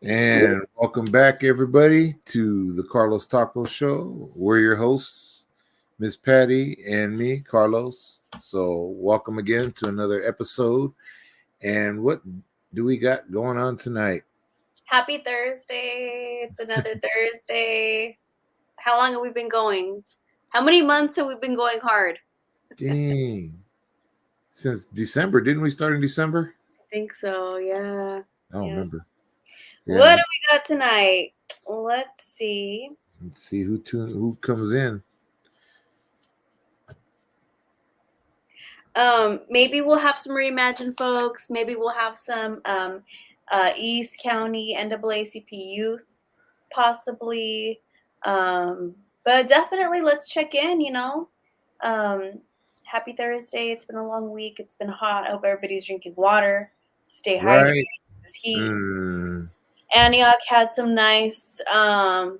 And welcome back, everybody, to the Carlos Taco Show. We're your hosts, Miss Patty and me, Carlos. So, welcome again to another episode. And what do we got going on tonight? Happy Thursday. It's another Thursday. How long have we been going? How many months have we been going hard? Dang. Since December. Didn't we start in December? I think so, yeah. I don't remember. What Yeah. do we got tonight? Let's see. Let's see who comes in. Maybe we'll have some Reimagine folks. Maybe we'll have some East County NAACP youth, possibly. But definitely let's check in, Happy Thursday. It's been a long week. It's been hot. I hope everybody's drinking water. Stay hydrated. Right. This heat. Antioch had some nice,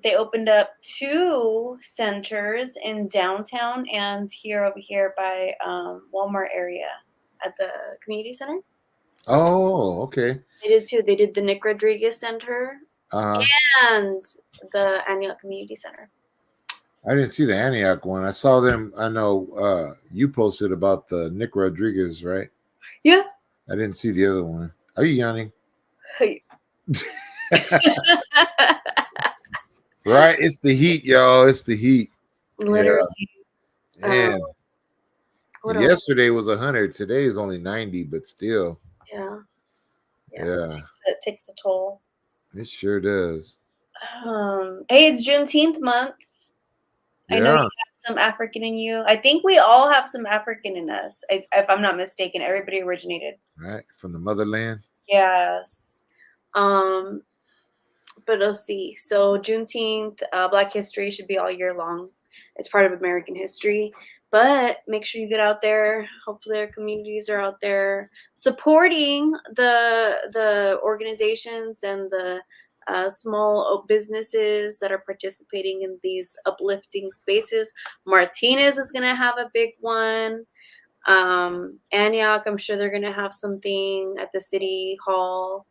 they opened up 2 centers in downtown and over here by Walmart area at the community center. Oh, okay. They did 2. They did the Nick Rodriguez Center and the Antioch Community Center. I didn't see the Antioch one. I saw them. I know you posted about the Nick Rodriguez, right? Yeah. I didn't see the other one. Are you yawning? Hey. Right? It's the heat, y'all. It's the heat. Literally. Yeah. And yesterday was 100. Today is only 90, but still. Yeah. It takes a toll. It sure does. Hey, it's Juneteenth month. Yeah. I know you have some African in you. I think we all have some African in us. If I'm not mistaken, everybody originated. Right. From the motherland. Yes. But let's see. So Juneteenth, Black History should be all year long. It's part of American history. But make sure you get out there. Hopefully our communities are out there supporting the organizations and the small businesses that are participating in these uplifting spaces. Martinez is going to have a big one. Antioch, I'm sure they're going to have something at the city hall.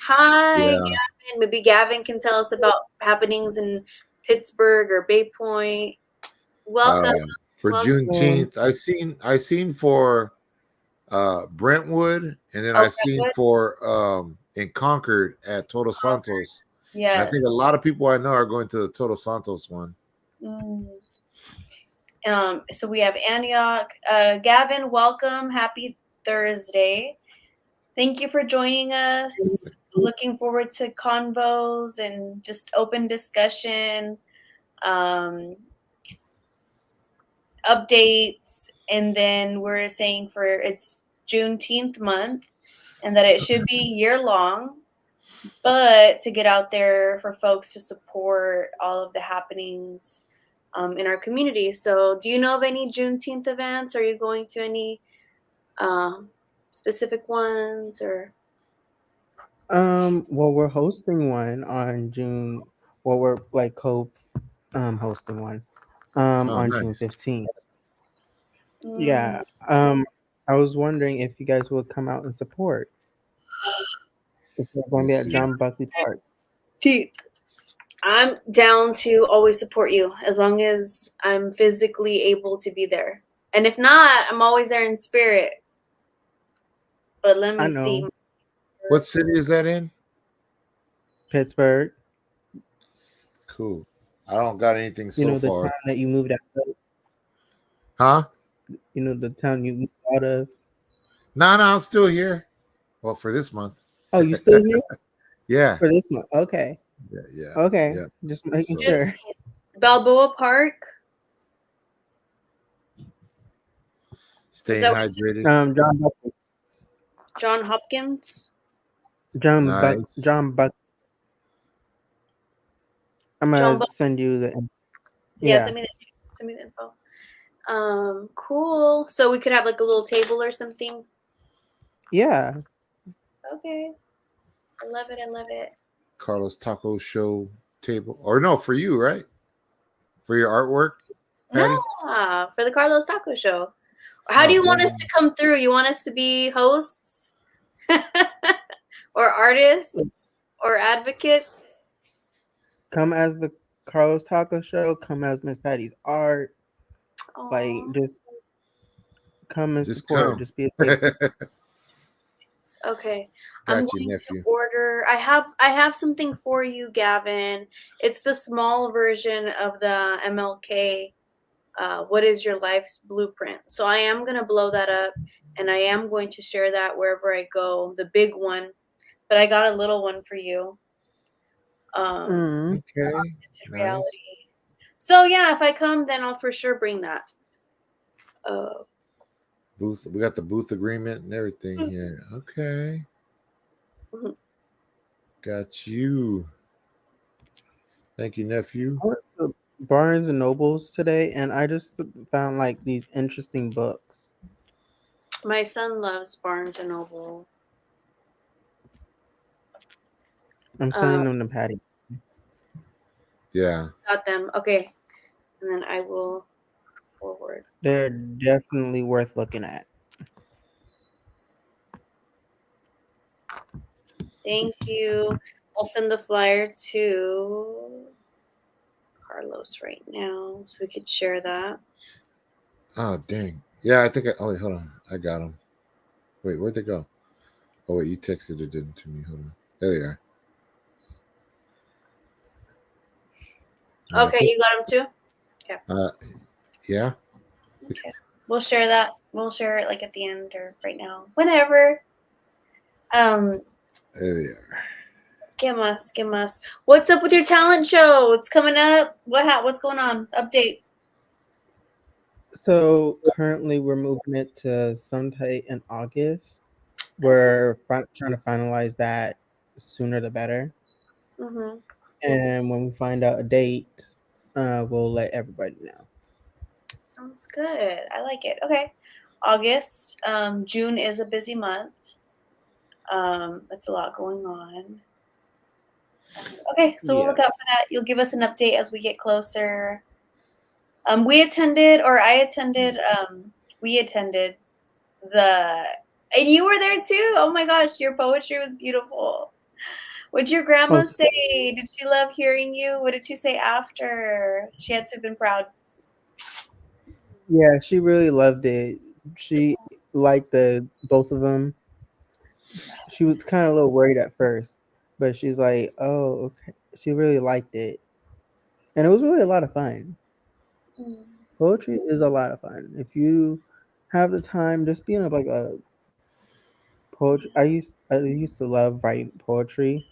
Hi, Gavin. Maybe Gavin can tell us about happenings in Pittsburgh or Bay Point. Welcome. For Juneteenth, I seen for Brentwood, and then I seen for in Concord at Todos Santos. Yes. And I think a lot of people I know are going to the Todos Santos one. So we have Antioch. Gavin, welcome. Happy Thursday. Thank you for joining us. Looking forward to convos and just open discussion, updates. And then we're saying it's Juneteenth month and that it should be year long, but to get out there for folks to support all of the happenings in our community. So do you know of any Juneteenth events? Are you going to any specific ones or? Well, we're hosting one on June. Well, we're like hosting one on nice. June 15th. Yeah. I was wondering if you guys would come out and support. It's going to be at John Buckley Park. I'm down to always support you as long as I'm physically able to be there. And if not, I'm always there in spirit. But let me see. What city is that in? Pittsburgh. Cool. I don't got anything so far. The town that you moved out of? Huh? The town you moved out of? No, I'm still here. Well, for this month. Oh, you still here? Yeah. For this month. Okay. Yeah. Okay. Yeah. Just making sure. Balboa Park. Staying hydrated. John Hopkins. John Buck. I'm gonna send you the info. Yeah, send me the info. Cool. So we could have like a little table or something. Yeah. Okay. I love it. Carlos Taco Show table. Or no, for you, right? For your artwork? Patty? Nah, for the Carlos Taco Show. How do you want us to come through? You want us to be hosts? Or artists? or advocates. Come as the Carlos Taco Show. Come as Miss Patty's art. Like, Aww. just come and Just support. come. Just be a safe. Okay. I'm Got you, going to nephew. order. I have something for you, Gavin. It's the small version of the MLK what is your life's blueprint. So I am going to blow that up and I am going to share that wherever I go, the big one, but I got a little one for you. Okay. It's Nice. reality. So yeah, if I come, then I'll for sure bring that. Uh, Booth. We got the booth agreement and everything here. Okay. Got you. Thank you, nephew. I went to Barnes and Nobles today, and I just found like these interesting books. My son loves Barnes and Noble. I'm sending them to Patty. Yeah. Got them. Okay. And then I will forward. They're definitely worth looking at. Thank you. I'll send the flyer to Carlos right now so we could share that. Oh, dang. Yeah, I think I. Oh, wait, hold on. I got them. Wait, where'd they go? Oh, wait, you texted it didn't to me. Hold on. There they are. Okay, you got them too? Okay. Yeah. Okay. We'll share that. We'll share it like at the end or right now. Whenever. There they are. Give us. What's up with your talent show? It's coming up. What's going on? Update. So currently, we're moving it to sometime in August. Okay. We're trying to finalize that sooner the better. Mm-hmm. And when we find out a date, we'll let everybody know. Sounds good. I like it. Okay. August. June is a busy month. It's a lot going on. Okay, so we'll Yeah. look out for that. You'll give us an update as we get closer. We attended, or I attended. We attended the, and you were there too. Oh my gosh, your poetry was beautiful. What'd your grandma Oh, say? Did she love hearing you? What did she say after? She had to have been proud. yeah, she really loved it. She liked the both of them. She was kind of a little worried at first, but she's like, "Oh, okay." She really liked it, and it was really a lot of fun. Mm. Poetry is a lot of fun. If you have the time, just being like a poetry. I used to love writing poetry.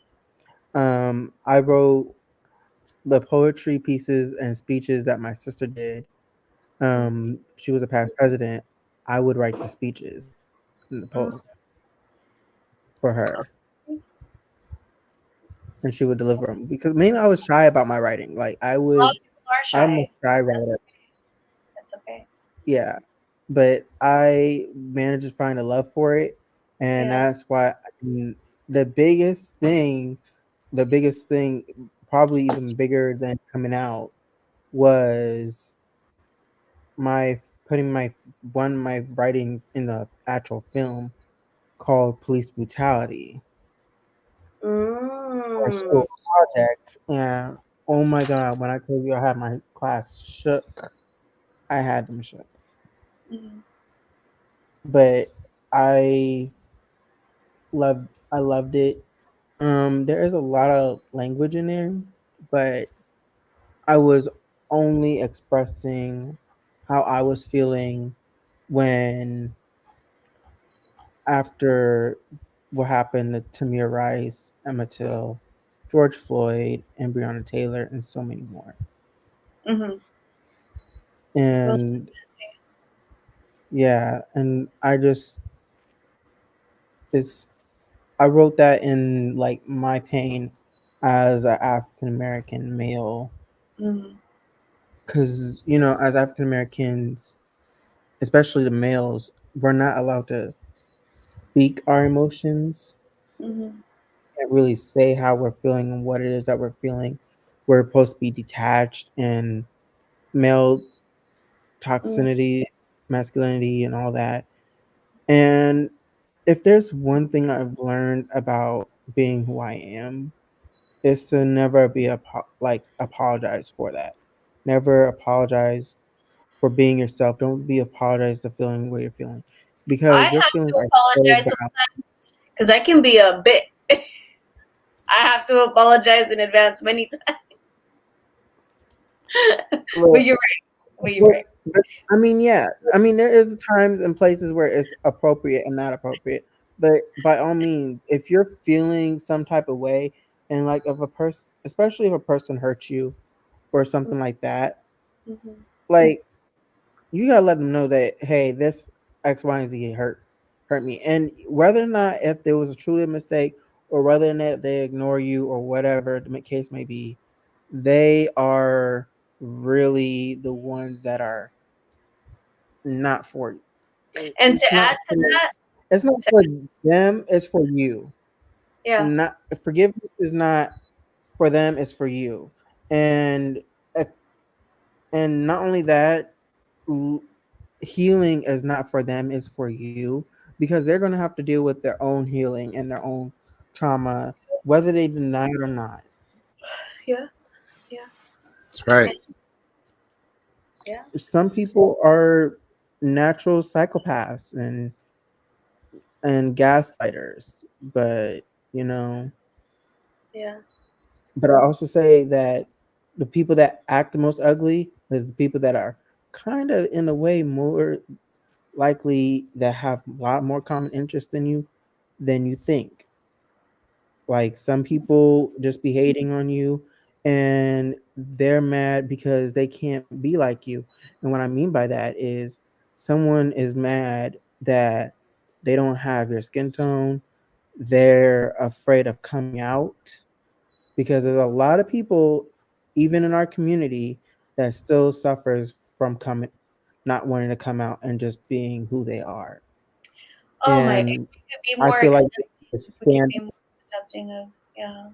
I wrote the poetry pieces and speeches that my sister did. She was a past president. I would write the speeches in the Mm. poem for her, and she would deliver them. Because mainly I was shy about my writing. Like A lot of people are I'm a shy. shy writer. That's okay. Yeah, but I managed to find a love for it, and Yeah. that's why the biggest thing, the biggest thing, probably even bigger than coming out, was my putting my one of my writings in the actual film called Police Brutality for Mm. school project. And oh my god, when I told you I had my class shook, I had them shook. Mm. But I I loved it. There is a lot of language in there, but I was only expressing how I was feeling when after what happened to Tamir Rice, Emmett Till, George Floyd, and Breonna Taylor, and so many more. Mm-hmm. Most. And yeah, and it's I wrote that in like my pain as an African American male, Mm-hmm. because as African Americans, especially the males, we're not allowed to speak our emotions. Mm-hmm. Can't really say how we're feeling and what it is that we're feeling. We're supposed to be detached and male toxicity, masculinity, and all that. And if there's one thing I've learned about being who I am, is to never be apologize for that. Never apologize for being yourself. Don't be apologize to feeling what you're feeling, I because your have feelings to are so apologize valid. sometimes because I can be a bit. I have to apologize in advance many times. But Look, you're right. But you're but, right. but I mean, yeah, I mean, there is times and places where it's appropriate and not appropriate. But by all means, if you're feeling some type of way, and like if a person, especially if a person hurts you or something like that, Mm-hmm. like you gotta let them know that, hey, this X, Y, and Z hurt me, and whether or not if there was truly a mistake or whether or not they ignore you or whatever the case may be, they are really the ones that are not for you. And to It's add not to for, that, it's not for them. It's for you. yeah. Not forgiveness is not for them. It's for you, and uh, and not only that, healing is not for them, it's for you, because they're going to have to deal with their own healing and their own trauma, whether they deny it or not. Yeah. Yeah. That's right. Yeah. Some people are natural psychopaths and gaslighters, but you know, Yeah. but I also say that the people that act the most ugly is the people that are kind of in a way more likely that have a lot more common interest than you think. Like some people just be hating on you and they're mad because they can't be like you. And what I mean by that is someone is mad that they don't have your skin tone. They're afraid of coming out because there's a lot of people, even in our community, that still suffers from coming, not wanting to come out and just being who they are. Oh my God. And We could be I more feel like accepting. they We could stand be more accepting of. Yeah.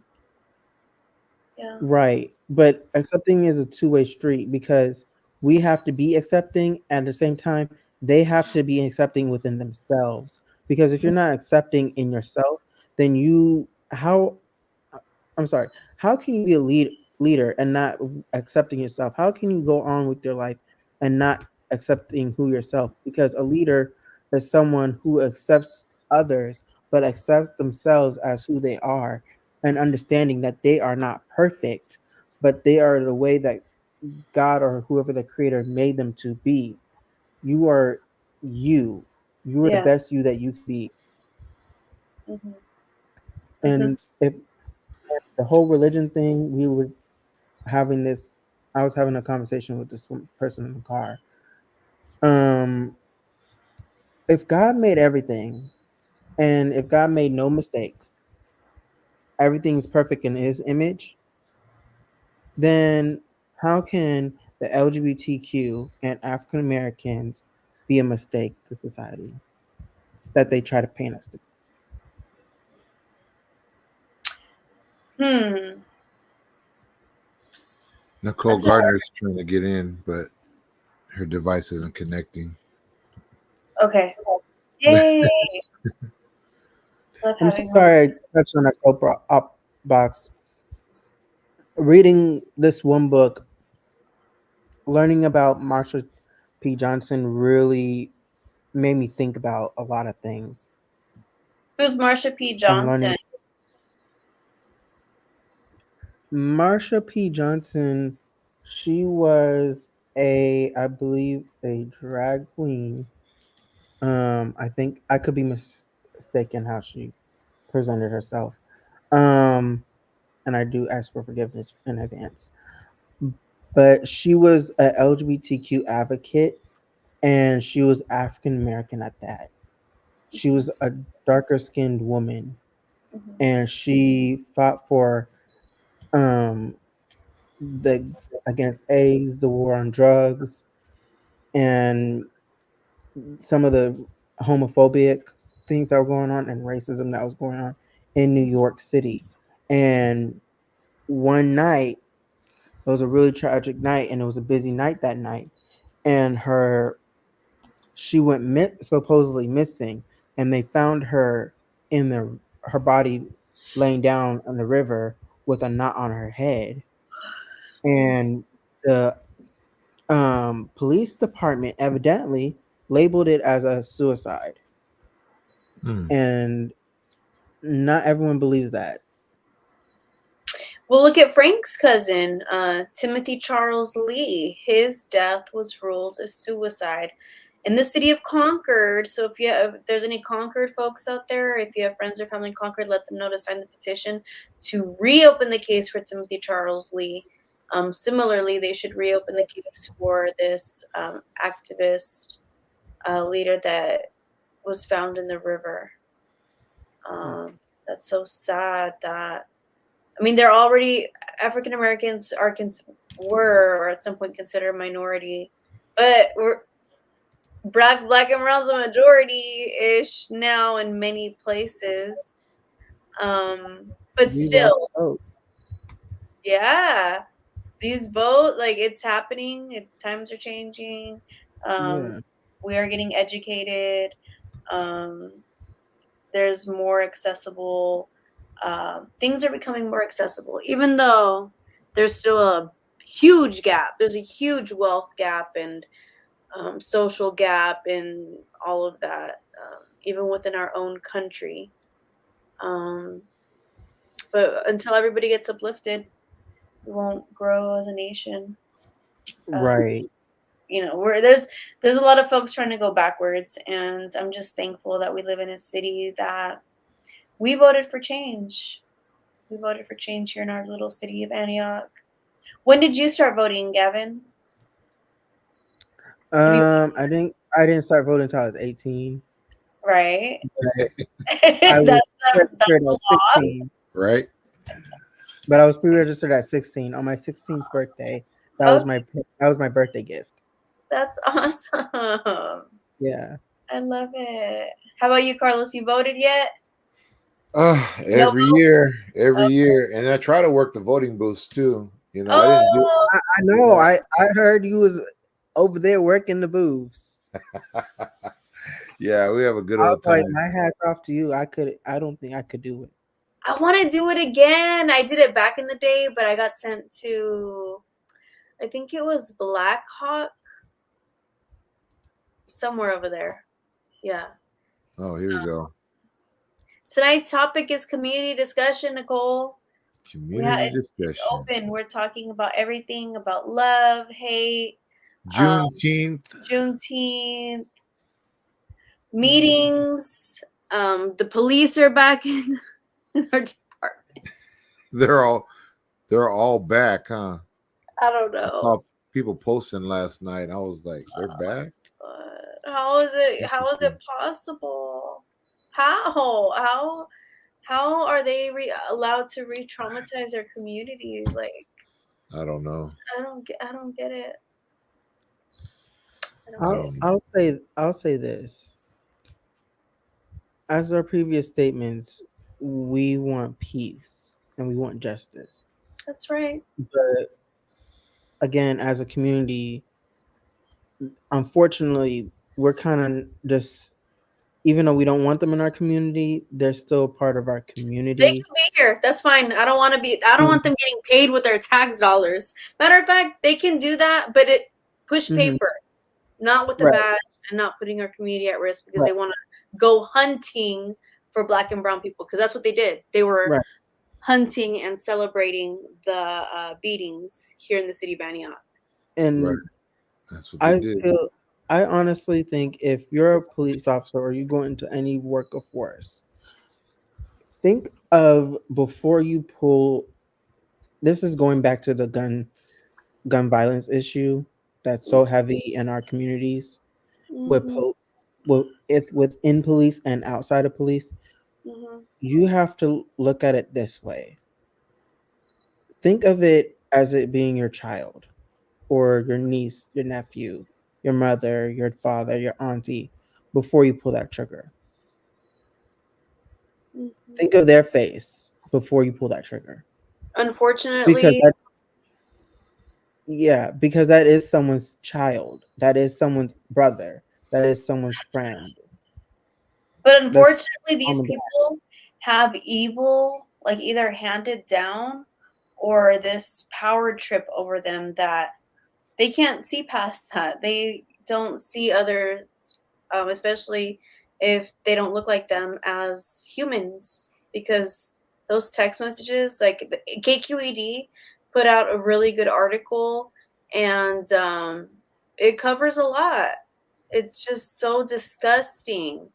Yeah. right, but accepting is a two-way street because we have to be accepting at the same time they have to be accepting within themselves. Because if you're not accepting in yourself, then you how I'm sorry, how can you be a leader and not accepting yourself? How can you go on with your life and not accepting who yourself? Because a leader is someone who accepts others but accept themselves as who they are, and understanding that they are not perfect, but they are the way that God or whoever the creator made them to be. You are you. You are the Yeah. best you that you can be. Mm-hmm. Mm-hmm. And if the whole religion thing, we were having this, I was having a conversation with this person in the car. Um, if God made everything and if God made no mistakes, everything is perfect in his image, then how can the LGBTQ and African Americans be a mistake to society that they try to paint us to? Hmm. Nichole That's a hard. Gardner is trying to get in, but her device isn't connecting. Okay. Yay. Love I'm having home. sorry I touched on that up box. Reading this one book, learning about Marsha P. Johnson really made me think about a lot of things. Who's Marsha P. And Johnson? learning Marsha P. Johnson, she was I believe, a drag queen. I think I could be mistaken how she presented herself. Um, and I do ask for forgiveness in advance. But she was a LGBTQ advocate, and she was African American at that. She was a darker skinned woman, Mm-hmm. and she fought for um the against AIDS, the war on drugs, and some of the homophobic things that were going on and racism that was going on in New York City. And one night, it was a really tragic night, and it was a busy night that night. And she went supposedly missing, and they found her in her body laying down on the river with a knot on her head, and the police department evidently labeled it as a suicide. And not everyone believes that. Well, look at Frank's cousin, Timothy Charles Lee. His death was ruled a suicide in the city of Concord. So if there's any Concord folks out there, if you have friends or family in Concord, let them know to sign the petition to reopen the case for Timothy Charles Lee. Similarly, they should reopen the case for this activist leader that was found in the river. That's so sad that, I mean, they're already, African Americans were or at some point considered a minority, but black and brown's a majority-ish now in many places. But still, yeah, these vote, like, it's happening. Times are changing. We are getting educated. There's more accessible. Things are becoming more accessible, even though there's still a huge gap. There's a huge wealth gap and social gap and all of that, even within our own country. But until everybody gets uplifted, we won't grow as a nation. Right. You know, there's a lot of folks trying to go backwards, and I'm just thankful that we live in a city that we voted for change. We voted for change here in our little city of Antioch. When did you start voting, Gavin? I didn't start voting until I was 18. Right. That's the law. Right. But I was pre-registered at 16 on my 16th birthday. That was my birthday gift. That's awesome. Yeah. I love it. How about you, Carlos? You voted yet? Every year, and I try to work the voting booths too. You know, I didn't do. I know. I heard you was over there working the booths. Yeah, we have a good old time. Like, my hat's off to you. I don't think I could do it. I want to do it again. I did it back in the day, but I got sent to, I think it was Black Hawk, somewhere over there. Yeah. Oh, here we go. Tonight's topic is community discussion, Nichole. Community discussion. It's open. We're talking about everything about love, hate, Juneteenth, meetings. The police are back in our department. They're all back, huh? I don't know. I saw people posting last night. I was like, they're back. How is it possible? How are they allowed to re-traumatize their communities? Like, I don't know. I don't get it. I'll say this. As our previous statements, we want peace and we want justice. That's right. But again, as a community, unfortunately, we're kind of just, even though we don't want them in our community, they're still part of our community. They can be here. That's fine. I don't want them getting paid with their tax dollars. Matter of fact, they can do that, but push paper, not with the badge and not putting our community at risk because they want to go hunting for Black and brown people, because that's what they did. They were hunting and celebrating the beatings here in the city of Antioch. And that's what they did. I honestly think if you're a police officer or you go into any work of force, think of before you pull. This is going back to the gun violence issue that's so heavy in our communities, within police and outside of police. You have to look at it this way. Think of it as it being your child or your niece, your nephew, your mother, your father, your auntie, before you pull that trigger. Think of their face before you pull that trigger. Unfortunately, because that is someone's child. That is someone's brother. That is someone's friend. But unfortunately, these people have evil, like, either handed down or this power trip over them that they can't see past that. They don't see others, especially if they don't look like them, as humans, because those text messages, like the KQED put out a really good article, and it covers a lot. It's just so disgusting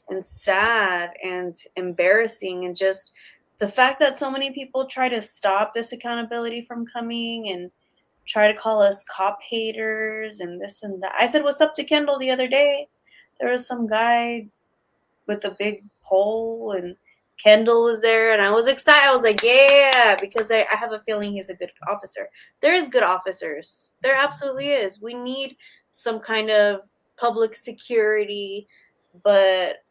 and sad and embarrassing, and just the fact that so many people try to stop this accountability from coming and try to call us cop haters and this and that. I said what's up to Kendall the other day. There was some guy with a big pole, and Kendall was there, and I was excited. I was like, yeah, because I have a feeling he's a good officer. There is good officers. There absolutely is. We need some kind of public security, but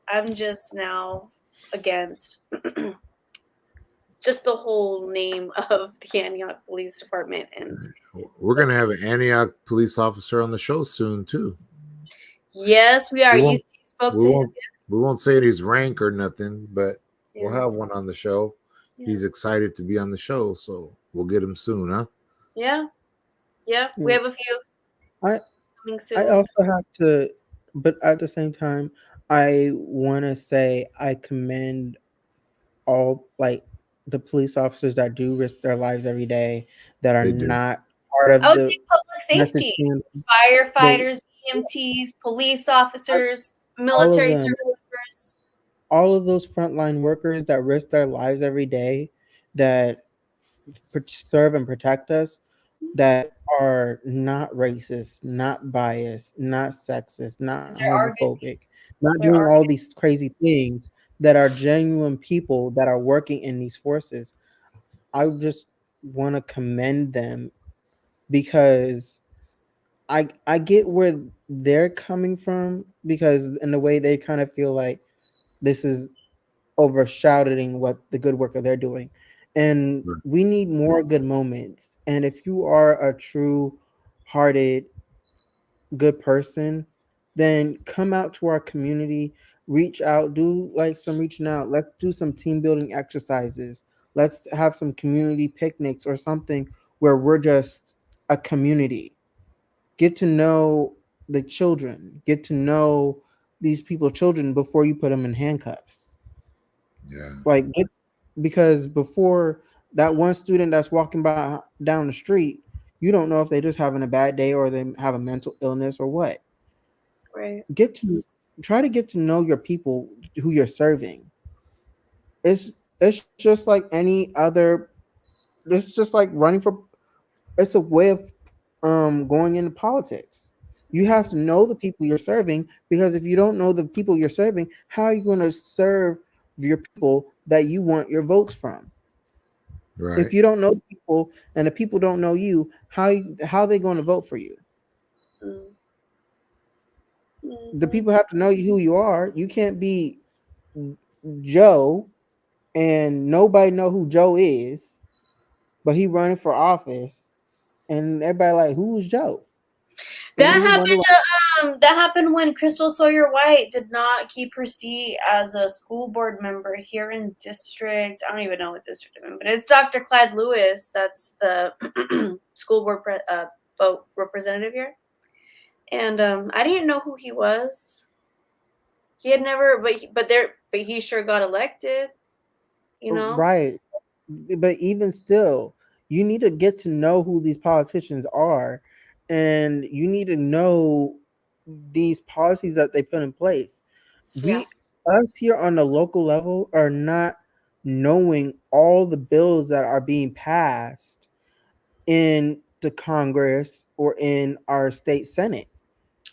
I'm just now against just the whole name of the Antioch Police Department. And we're gonna have an Antioch police officer on the show soon too. yes, we are. You spoke to him. We won't say his rank or nothing, but we'll have one on the show. Yeah. He's excited to be on the show, so we'll get him soon, huh? Yeah. We have a few coming soon. I also have to, but at the same time, I want to say I commend all, like, the police officers that do risk their lives every day, that are not part of the public safety, firefighters, EMTs, police officers, military service members. All of those frontline workers that risk their lives every day, that serve and protect us, that are not racist, not biased, not sexist, not homophobic, not doing all these crazy things, that are genuine people that are working in these forces. I just want to commend them, because I get where they're coming from, because in the way they kind of feel like this is overshadowing what the good work that they're doing. And we need more good moments. And if you are a true hearted, good person, then come out to our community, reach out, do like some reaching out. Let's do some team building exercises. Let's have some community picnics or something where we're just a community. Get to know the children, get to know these people, children, before you put them in handcuffs. Yeah. Like, because before, that one student that's walking by down the street, you don't know if they're just having a bad day or they have a mental illness or what. Right. Try to get to know your people who you're serving. It's just like any other. It's just like running for. It's a way of going into politics. You have to know the people you're serving, because if you don't know the people you're serving, how are you going to serve your people that you want your votes from? Right. If you don't know people and the people don't know you, how are they going to vote for you? Mm-hmm. The people have to know who you are. You can't be Joe and nobody know who Joe is, but he running for office, and everybody like, who's Joe? That happened when Crystal Sawyer White did not keep her seat as a school board member here in district. I don't even know what district I'm in, but it's Dr. Clyde Lewis. That's the school board vote representative here. And I didn't know who he was. He had never, but he sure got elected. You know, right? But even still, you need to get to know who these politicians are, and you need to know these policies that they put in place. Us here on the local level are not knowing all the bills that are being passed in the Congress or in our state Senate,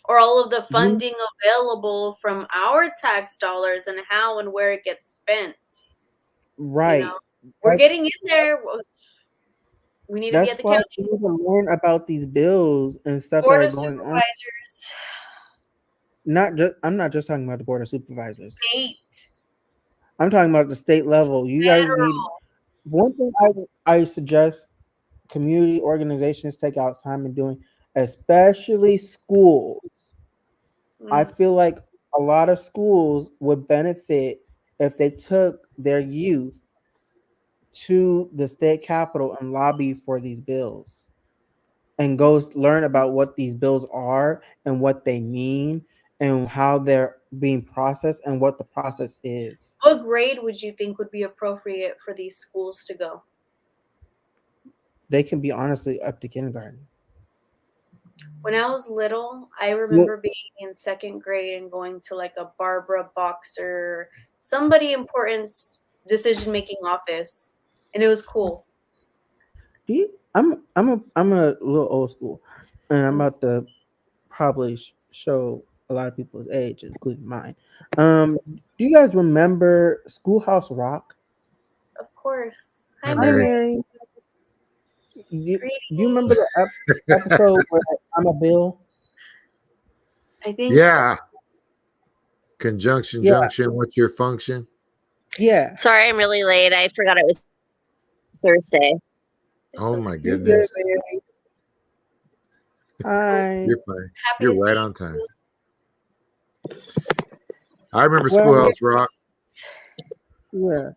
or all of the funding available from our tax dollars and how and where it gets spent. Right. You know, we're getting in there. We need to be at the county. We need to learn about these bills and stuff Board that are of going Supervisors. I'm not just talking about the Board of Supervisors. State. I'm talking about the state level. You guys need, one thing I suggest community organizations take out time in doing, especially schools. I feel like a lot of schools would benefit if they took their youth to the state capitol and lobby for these bills and go learn about what these bills are and what they mean and how they're being processed and what the process is. What grade would you think would be appropriate for these schools to go? They can be honestly up to kindergarten. When I was little, I remember being in second grade and going to like a Barbara Boxer, somebody important's decision-making office, and it was cool. I'm a little old school, and I'm about to probably show a lot of people's age, including mine. Do you guys remember Schoolhouse Rock? Of course. Hi, Mary. Do you remember the episode where I'm a Bill? I think. Yeah. So. Conjunction, junction. What's your function? Yeah. Sorry, I'm really late. I forgot it was Thursday. Oh my goodness. Hi. You're fine. You're right on time. I remember Schoolhouse Rock. Yeah.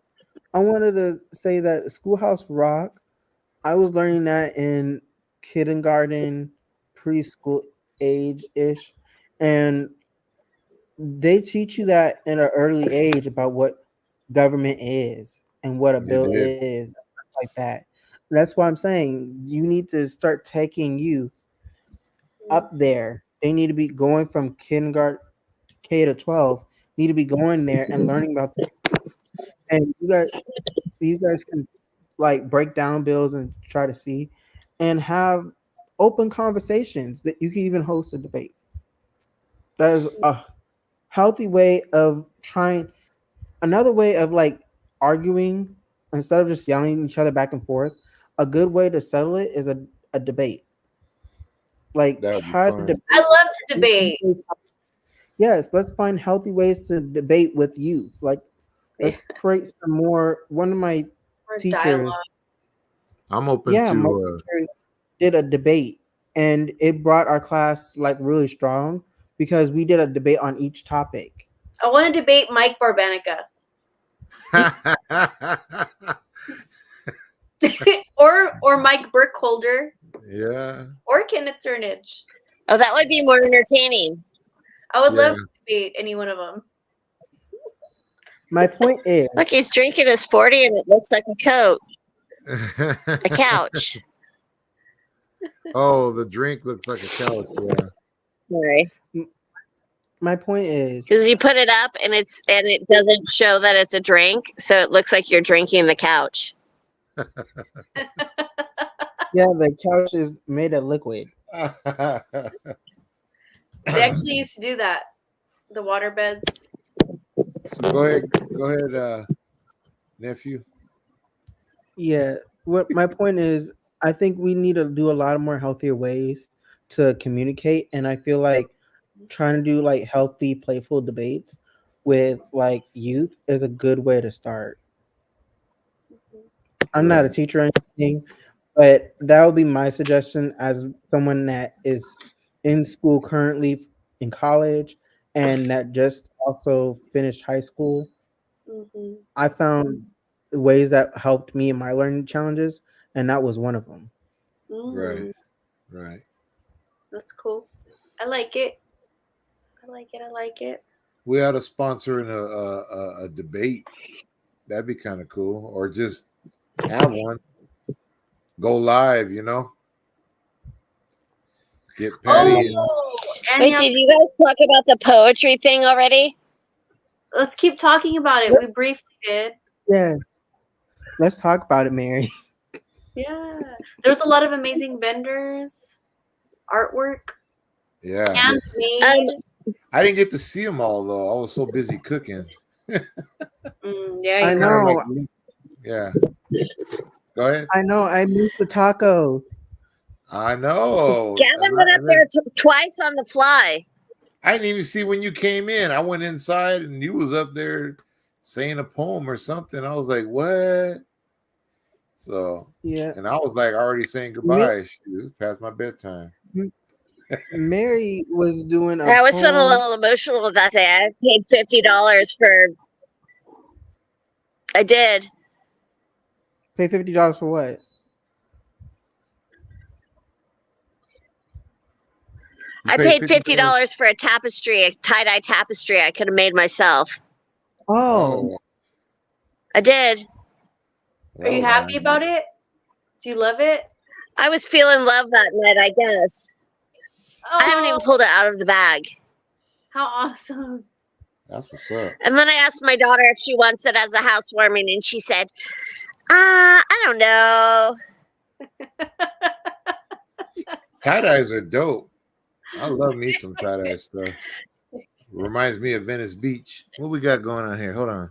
I wanted to say that Schoolhouse Rock, I was learning that in kindergarten, preschool age-ish. And they teach you that in an early age about what government is and what a bill is, stuff like that. That's why I'm saying you need to start taking youth up there. They need to be going from kindergarten K to 12, need to be going there and learning about the and you guys can like break down bills and try to see and have open conversations that you can even host a debate. That is a healthy way of trying. Another way of like arguing instead of just yelling at each other back and forth. A good way to settle it is a debate. Like try to debate. I love to debate. Yes, let's find healthy ways to debate with youth. Like let's create some more. One of my teachers, dialogue. I'm open to. My teacher did a debate, and it brought our class like really strong because we did a debate on each topic. I want to debate Mike Barbanica. or Mike Burkholder. Yeah. Or Kenneth Turnage. Oh, that would be more entertaining. I would love to debate any one of them. My point is, look, he's drinking his 40 and it looks like a coat. A couch. Oh, the drink looks like a couch. Yeah. Sorry. My point is, because you put it up and it doesn't show that it's a drink, so it looks like you're drinking the couch. Yeah, the couch is made of liquid. They actually used to do that. The water beds. So go ahead, nephew. Yeah, what my point is, I think we need to do a lot of more healthier ways to communicate, and I feel like trying to do like healthy, playful debates with like youth is a good way to start. I'm not a teacher or anything, but that would be my suggestion as someone that is in school currently in college and that just also finished high school. Mm-hmm. I found ways that helped me in my learning challenges, and that was one of them. Right. That's cool. I like it. We ought to sponsor in a debate. That'd be kind of cool. Or just have one. Go live, Get Patty. Wait, did you guys talk about the poetry thing already? Let's keep talking about it. We briefly did. Yeah. Let's talk about it, Mary. Yeah. There's a lot of amazing vendors, artwork. Yeah. Handmade. I didn't get to see them all though. I was so busy cooking. Yeah, I know. Yeah. Go ahead. I know. I missed the tacos. I know. Gavin went up there twice on the fly. I didn't even see when you came in. I went inside and you was up there saying a poem or something. I was like, what? So yeah. And I was like already saying goodbye. It was past my bedtime. Mary was doing I was feeling a little emotional that day. I paid $50 for. I did. Pay $50 for what? I paid $50 for a tapestry, a tie-dye tapestry I could have made myself. Oh. I did. Are you happy about it? Do you love it? I was feeling love that night, I guess. Oh, I haven't even pulled it out of the bag. how awesome. That's what's up. And then I asked my daughter if she wants it as a housewarming, and she said, I don't know. Tie-dyes are dope. I love me some tie-dye stuff. Reminds me of Venice Beach. What we got going on here? Hold on.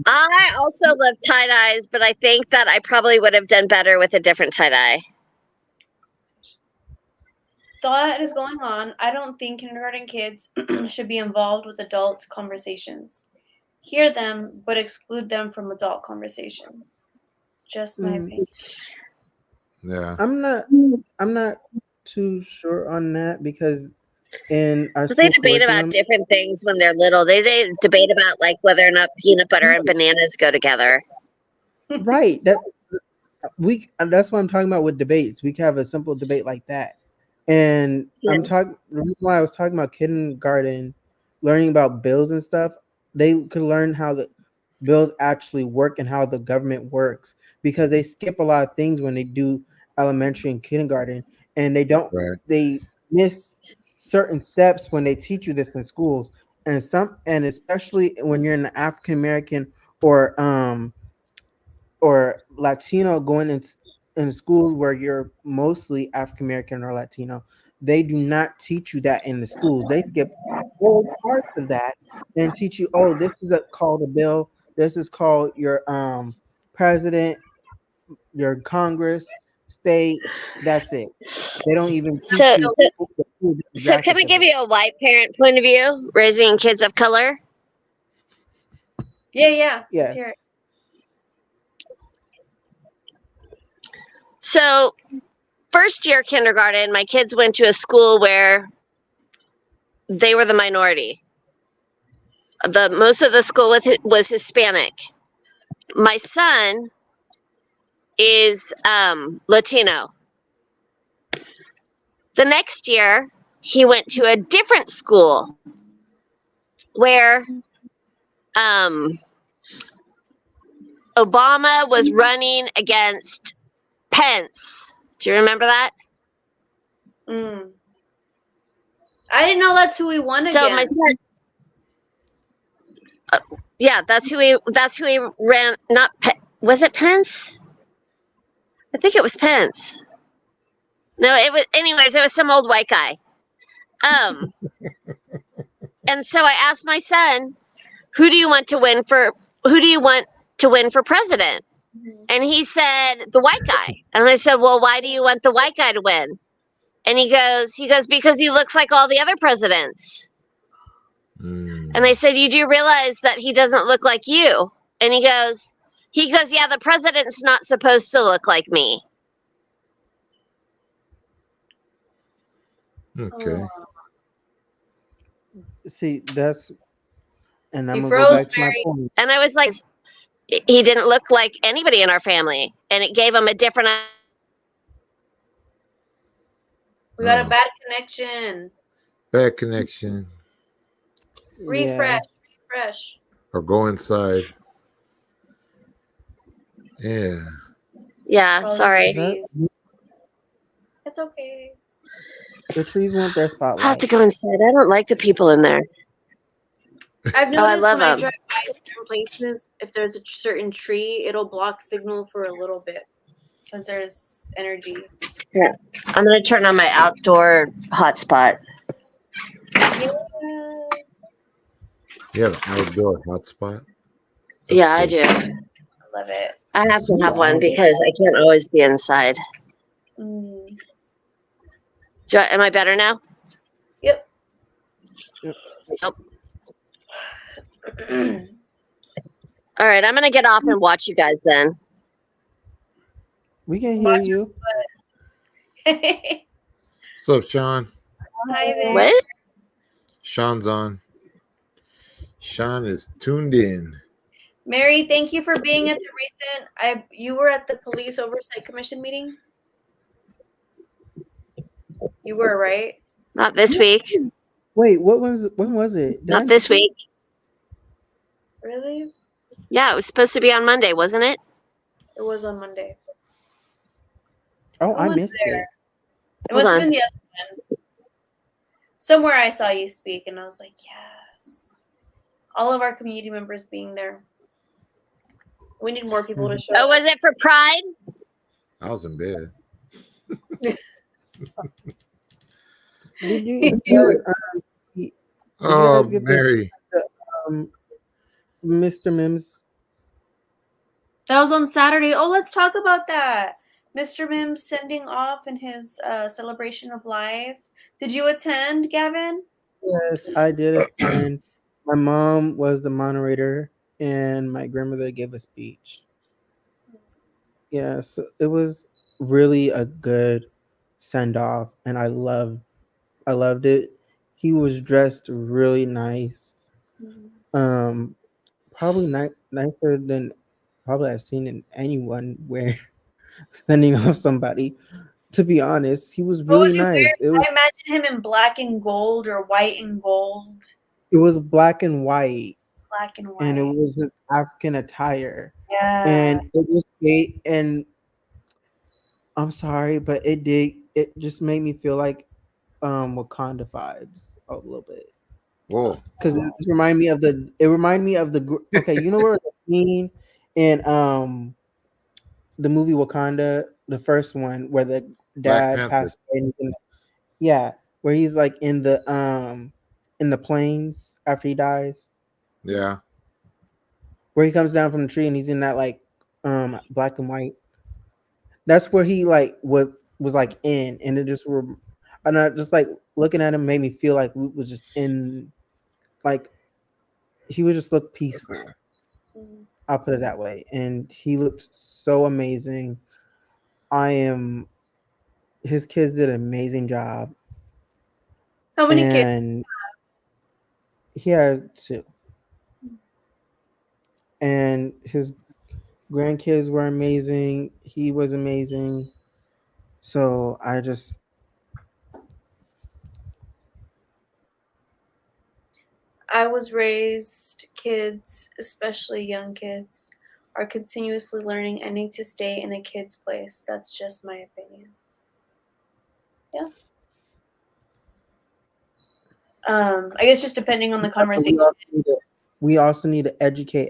I also love tie-dyes, but I think that I probably would have done better with a different tie-dye. Thought is going on. I don't think kindergarten kids should be involved with adult conversations. Hear them, but exclude them from adult conversations. Just my opinion. Yeah. I'm not too sure on that because in our They debate about different things when they're little. They debate about like whether or not peanut butter and bananas go together. Right. That's what I'm talking about with debates. We can have a simple debate like that. And the reason why I was talking about kindergarten, learning about bills and stuff, they could learn how the bills actually work and how the government works, because they skip a lot of things when they do elementary and kindergarten, and they miss certain steps when they teach you this in schools, and especially when you're in the African American or Latino going in schools where you're mostly African American or Latino, they do not teach you that in the schools. They skip whole parts of that and teach you, oh, this is called a bill. This is called your president, your Congress, state. That's it. They don't even teach you. So can I give you a white parent point of view, raising kids of color? Yeah. Let's hear it. So, first year kindergarten, my kids went to a school where they were the minority. Most of the school was Hispanic. My son is Latino. The next year, he went to a different school where Obama was running against Pence. Do you remember that? I didn't know that's who he won again. So my son, yeah, that's who he ran. Was it Pence? I think it was Pence. No, it was. Anyways, it was some old white guy. And so I asked my son, "Who do you want to win for president?" And he said, the white guy. And I said, well, why do you want the white guy to win? And he goes, because he looks like all the other presidents. And I said, you do realize that he doesn't look like you? And he goes, yeah, the president's not supposed to look like me. Okay. See, and I'm he gonna go back to my Mary. point. And I was like, he didn't look like anybody in our family, and it gave him a different. We got a bad connection. Bad connection. Refresh. Or go inside. Yeah. Yeah, sorry. It's okay. The trees want their spotlight. I have to go inside. I don't like the people in there. I've noticed I love when I them. drive by certain places, if there's a certain tree, it'll block signal for a little bit because there's energy. Yeah, I'm gonna turn on my outdoor hotspot. Yes. You have an outdoor hotspot? Yeah, I do. I love it. I have to have one because I can't always be inside. Mm. Am I better now? Yep. Nope. All right, I'm gonna get off and watch you guys then. We can hear you. What's up, Sean? Hi there. What? Sean's on. Sean is tuned in. Mary, thank you for being at the recent. You were at the Police Oversight Commission meeting. You were, right? Not this week. Wait, when was it? Not this week. Really? Yeah, it was supposed to be on Monday, wasn't it? It was on Monday. Oh, I missed it. It must have been the other one. Somewhere I saw you speak, and I was like, yes. All of our community members being there. We need more people to show up. Oh, was it for Pride? I was in bed. Did you? Oh, Mary. Mr. Mims. That was on Saturday. Oh, let's talk about that. Mr. Mims sending off in his celebration of life. Did you attend, Gavin? Yes, I did attend. My mom was the moderator, and my grandmother gave a speech. Yeah, so it was really a good send off, and I loved it. He was dressed really nice. Probably nicer than probably I've seen in anyone wear sending off somebody. To be honest, he was really nice. I imagine him in black and gold or white and gold. It was black and white. Black and white. And it was his African attire. Yeah. And it was great. And I'm sorry, but it just made me feel like Wakanda vibes a little bit. Whoa. Because it reminded me of the okay, you know where the scene in the movie Wakanda, the first one where the dad passed away, where he's like in the plains after he dies. Yeah. Where he comes down from the tree and he's in that like black and white. That's where he like was like in, and it just were, and I just like looking at him made me feel like we was just in, like he would just look peaceful. I'll put it that way, and he looked so amazing. His kids did an amazing job. How many kids? He had 2. And his grandkids were amazing. He was amazing. So I was raised, kids, especially young kids, are continuously learning and need to stay in a kid's place. That's just my opinion. Yeah. I guess just depending on the conversation. We also need to educate.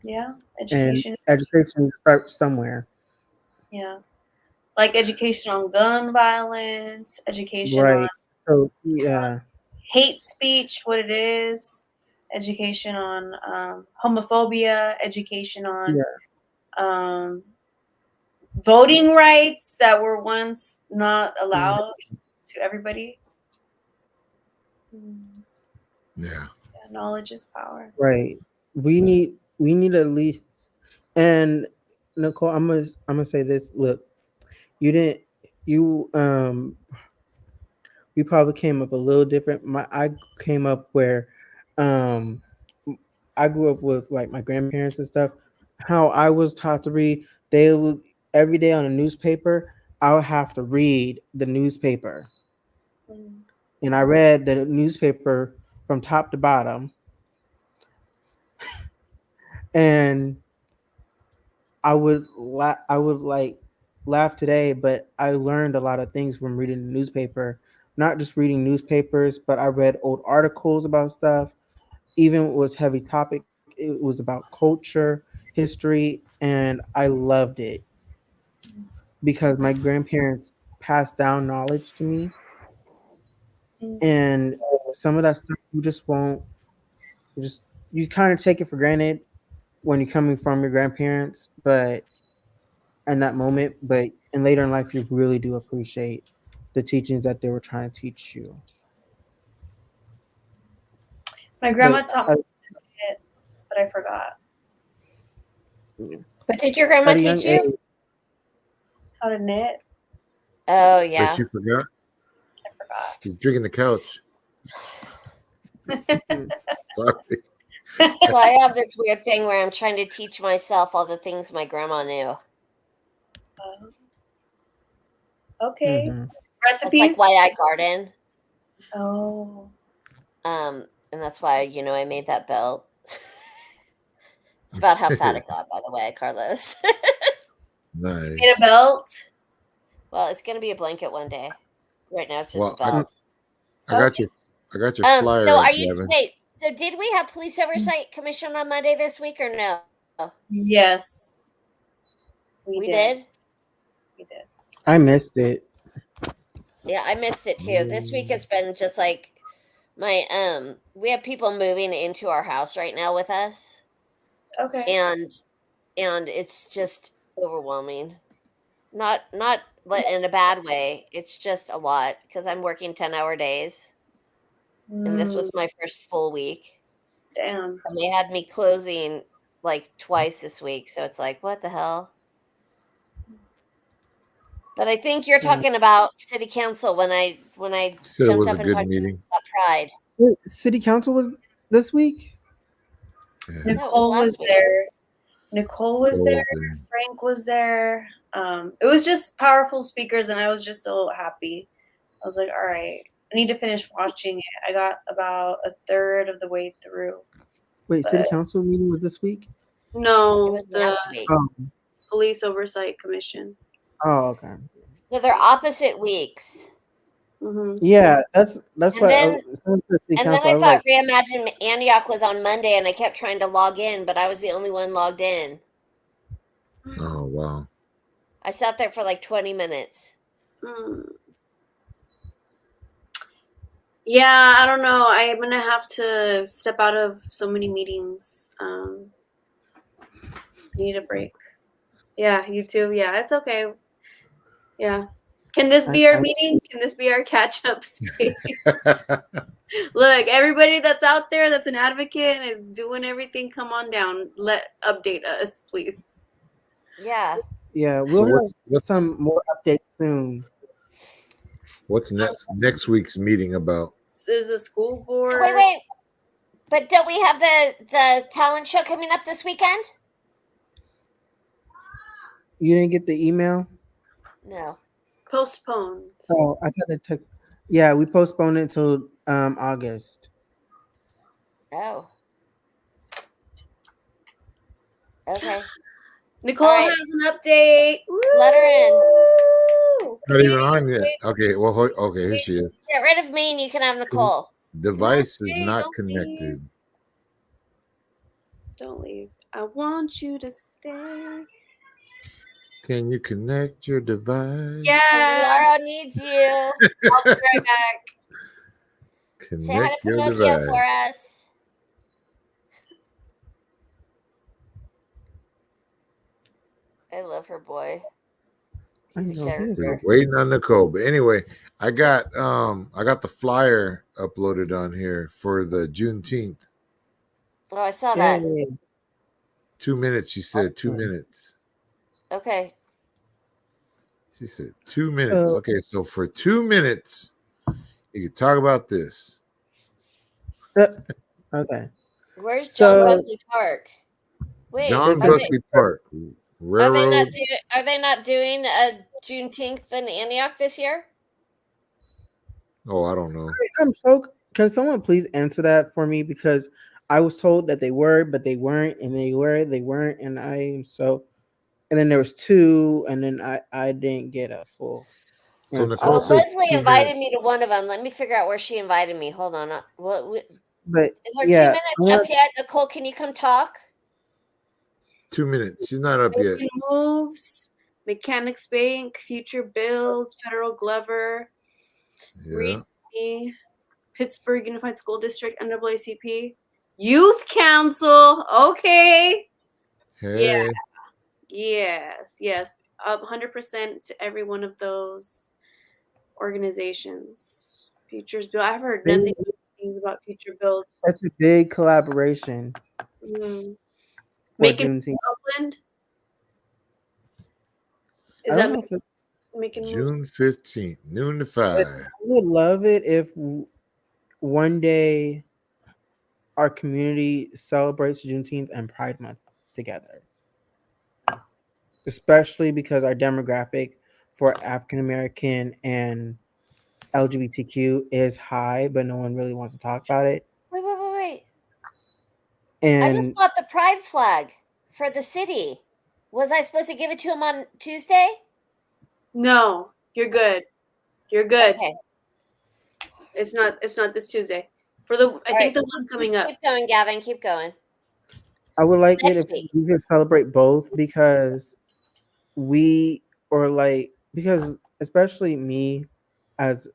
Yeah, education. And education starts somewhere. Yeah, like education on gun violence, education on hate speech, what it is, education on homophobia, education on voting rights that were once not allowed to everybody. Yeah, knowledge is power. Right. We need at least, and Nichole, I'm gonna say this. Look, we probably came up a little different. I came up where I grew up with like my grandparents and stuff. How I was taught to read, they would every day on a newspaper, I would have to read the newspaper. And I read the newspaper from top to bottom. And I would laugh today, but I learned a lot of things from reading the newspaper. Not just reading newspapers, but I read old articles about stuff. Even it was heavy topic, it was about culture, history, and I loved it because my grandparents passed down knowledge to me. And some of that stuff you kind of take it for granted when you're coming from your grandparents, but in that moment, but in later in life, you really do appreciate the teachings that they were trying to teach you. My grandma taught me it, but I forgot. But did your grandma teach you? How to knit. Oh, yeah. But you forgot? I forgot. He's drinking the couch. Sorry. So I have this weird thing where I'm trying to teach myself all the things my grandma knew. Okay. Mm-hmm. Recipes. That's like why I garden. Oh. And that's why I made that belt. It's about how fat it got, by the way, Carlos. Nice. Made a belt. Well, it's gonna be a blanket one day. Right now, it's just Well, a belt. I got your flyer. So up, are you? Gavin. Wait. So did we have police oversight commission on Monday this week or no? Yes. We did. We did. I missed it. Yeah, I missed it too. This week has been just like my we have people moving into our house right now with us. Okay. And it's just overwhelming. Not in a bad way. It's just a lot because I'm working 10-hour days. And this was my first full week. Damn. And they had me closing like twice this week, so it's like, what the hell? But I think you're talking about city council when I said it jumped was up a and good talked meeting. about pride. Wait, city council was this week? Yeah. Nicole was there. Nicole was there. Golden. Frank was there. It was just powerful speakers, and I was just so happy. I was like, all right, I need to finish watching it. I got about a third of the way through. Wait, city council meeting was this week? No, It was the last week. Police Oversight Commission. Oh, okay. So they're opposite weeks. Mm-hmm. Yeah, that's And why. then, I I thought Reimagine Antioch was on Monday, and I kept trying to log in, but I was the only one logged in. Oh wow! I sat there for like 20 minutes. Yeah, I don't know. I'm gonna have to step out of so many meetings. Need a break. Yeah, you too. Yeah, it's okay. Yeah. Can this be our meeting? Can this be our catch-up space? Look, everybody that's out there that's an advocate and is doing everything, come on down. Update us, please. Yeah. Yeah, we'll have some more updates soon. What's next week's meeting about? This is a school board. So wait. But don't we have the talent show coming up this weekend? You didn't get the email? No. Postponed. Oh, I thought it took. Yeah, we postponed it till August. Oh. Okay. Nicole has an update. Let her in. Not even on yet. Okay, well, okay, here she is. Get rid of me and you can have Nicole. Device is not connected. Don't leave. I want you to stay. Can you connect your device? Yeah. Laura needs you. I'll be right back. Connect Say hi to your Pinocchio device. for us. I love her boy. He's a character. We're waiting on Nicole, but anyway, I got the flyer uploaded on here for the Juneteenth. Oh, I saw that. 2 minutes. She said 2 minutes. Okay. She said 2 minutes. Okay, so for 2 minutes, you can talk about this. Okay. Where's John Buckley Park? Wait, John Buckley Park. Railroad. Are they not doing a Juneteenth in Antioch this year? Oh, I don't know. Can someone please answer that for me? Because I was told that they were, but they weren't, and they weren't, and and then there was two, and then I didn't get a full. So Nicole said Leslie invited me to one of them. Let me figure out where she invited me. Hold on. But is our 2 minutes up yet? Nicole, can you come talk? 2 minutes. She's not up yet. Moves, Mechanics Bank, Future Build, Federal Glover, Reed City, Pittsburgh Unified School District, NAACP, Youth Council. Okay. Hey. Yeah. Yes. 100% to every one of those organizations. Futures Build. I've heard nothing but things about Future Build. That's a big collaboration. Making Oakland. Is that making June 15th, noon to 5? I would love it if one day our community celebrates Juneteenth and Pride Month together, especially because our demographic for African American and LGBTQ is high, but no one really wants to talk about it. Wait. And I just bought the pride flag for the city. Was I supposed to give it to him on Tuesday? No, you're good. You're good. Okay. It's not this Tuesday. I think the one coming up. Keep going, Gavin. Keep going. I would like it Next if week. we could celebrate both because because especially me as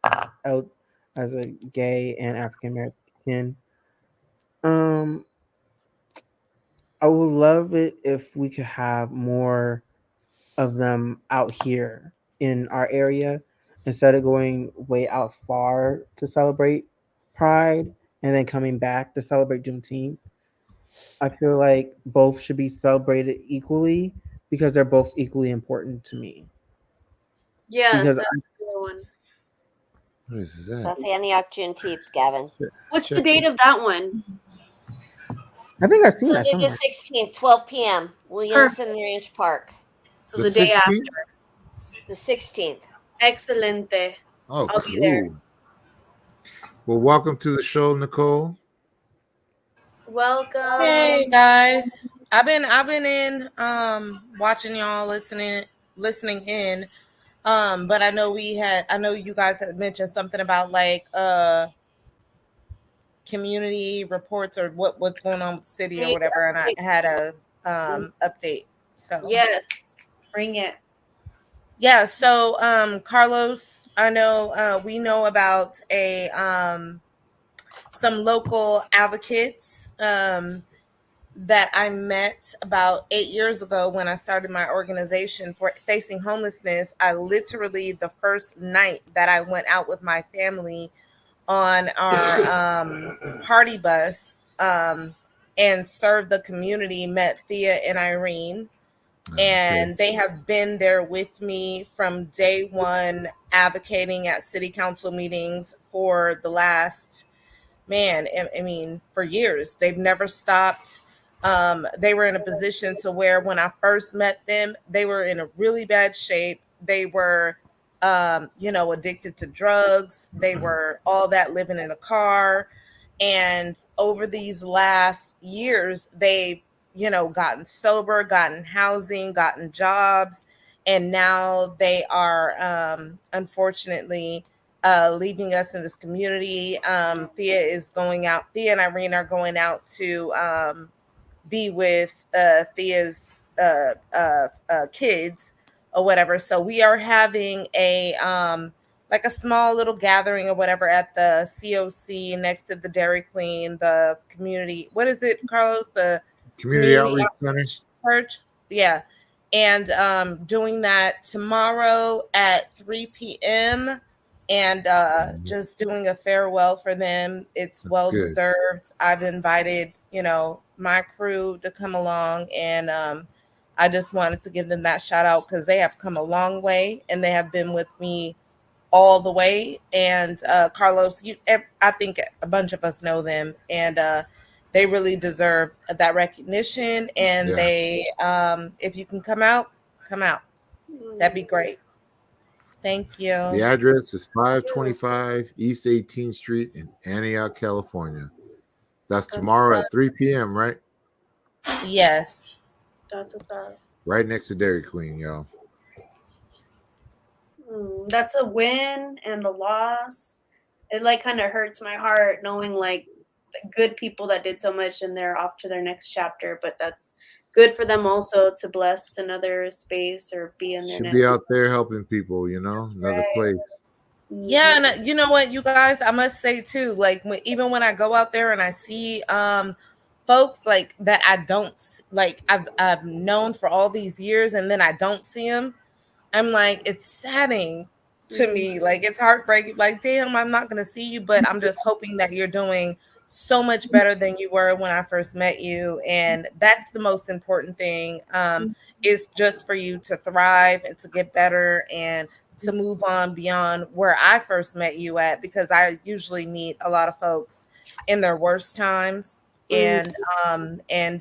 as a gay and African American, I would love it if we could have more of them out here in our area instead of going way out far to celebrate Pride and then coming back to celebrate Juneteenth. I feel like both should be celebrated equally because they're both equally important to me. Yes, Because that's a good one. What is that? That's Antioch Juneteenth, Gavin. What's the date of that one? I think I've seen that Sunday somewhere. the 16th, 12 p.m. Williamson Ranch Park. So the day 16th? after. The 16th. Excelente. Oh, I'll cool. be there. Well, welcome to the show, Nichole. Welcome. Hey guys. I've been in watching y'all listening in. But I know you guys had mentioned something about like community reports or what's going on with the city or whatever, and I had a update. So yes, bring it. Yeah, so Carlos, I know we know about some local advocates that I met about 8 years ago when I started my organization for facing homelessness. I literally, the first night that I went out with my family on our party bus and served the community, met Thea and Irene. And they have been there with me from day one, advocating at city council meetings for the last, for years. They've never stopped. They were in a position to where when I first met them, they were in a really bad shape. They were, addicted to drugs. They were all that, living in a car. And over these last years, they've gotten sober, gotten housing, gotten jobs, and now they are unfortunately leaving us in this community. Thea and Irene are going out to be with Thea's kids or whatever. So we are having a like a small little gathering or whatever at the COC next to the Dairy Queen, the community. What is it, Carlos? The Community Outreach Center. Church. Yeah. And doing that tomorrow at 3 p.m. and just doing a farewell for them. It's well deserved. I've invited, my crew to come along, and I just wanted to give them that shout out because they have come a long way and they have been with me all the way. And Carlos, I think a bunch of us know them, and they really deserve that recognition. And they, if you can come out, that'd be great. Thank you. The address is 525 East 18th Street in Antioch, California. That's tomorrow at 3 p.m., right? Yes. That's what's up. Right next to Dairy Queen, y'all. That's a win and a loss. It like kind of hurts my heart knowing like the good people that did so much and they're off to their next chapter, but that's good for them also to bless another space or be in their Should next. be out there helping people, another place. Yeah, and you know what, you guys, I must say too, like even when I go out there and I see folks like that I don't like, I've known for all these years, and then I don't see them, I'm like, it's saddening to me. Like, it's heartbreaking. Like, damn, I'm not gonna see you, but I'm just hoping that you're doing so much better than you were when I first met you. And that's the most important thing, is just for you to thrive and to get better and to move on beyond where I first met you at, because I usually meet a lot of folks in their worst times. and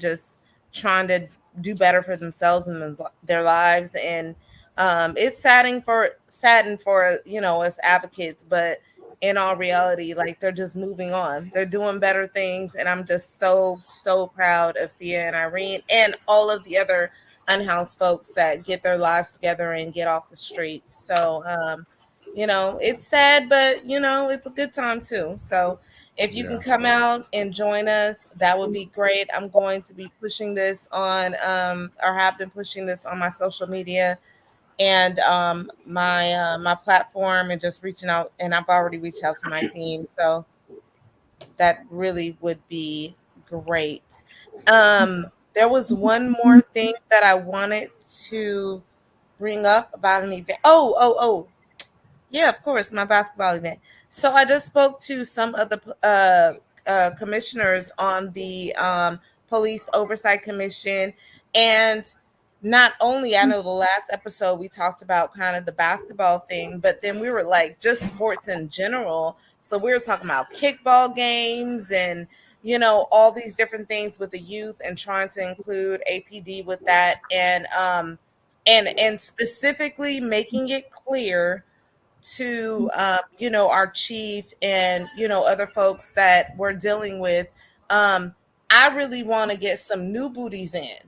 just trying to do better for themselves and their lives. And it's saddening for us advocates, but in all reality, like, they're just moving on, they're doing better things, and I'm just so proud of Thea and Irene and all of the other unhoused folks that get their lives together and get off the streets. So it's sad, but it's a good time too. So if you can come out and join us, that would be great. I'm going to be pushing this on or have been pushing this on my social media and my platform, and just reaching out, and I've already reached out to my team, so that really would be great. There was one more thing that I wanted to bring up about an event. Yeah, of course, my basketball event. So I just spoke to some of the commissioners on the Police Oversight Commission. And not only, I know the last episode we talked about kind of the basketball thing, but then we were like just sports in general. So we were talking about kickball games and, all these different things with the youth, and trying to include APD with that. And specifically making it clear to our chief and other folks that we're dealing with. I really want to get some new booties in,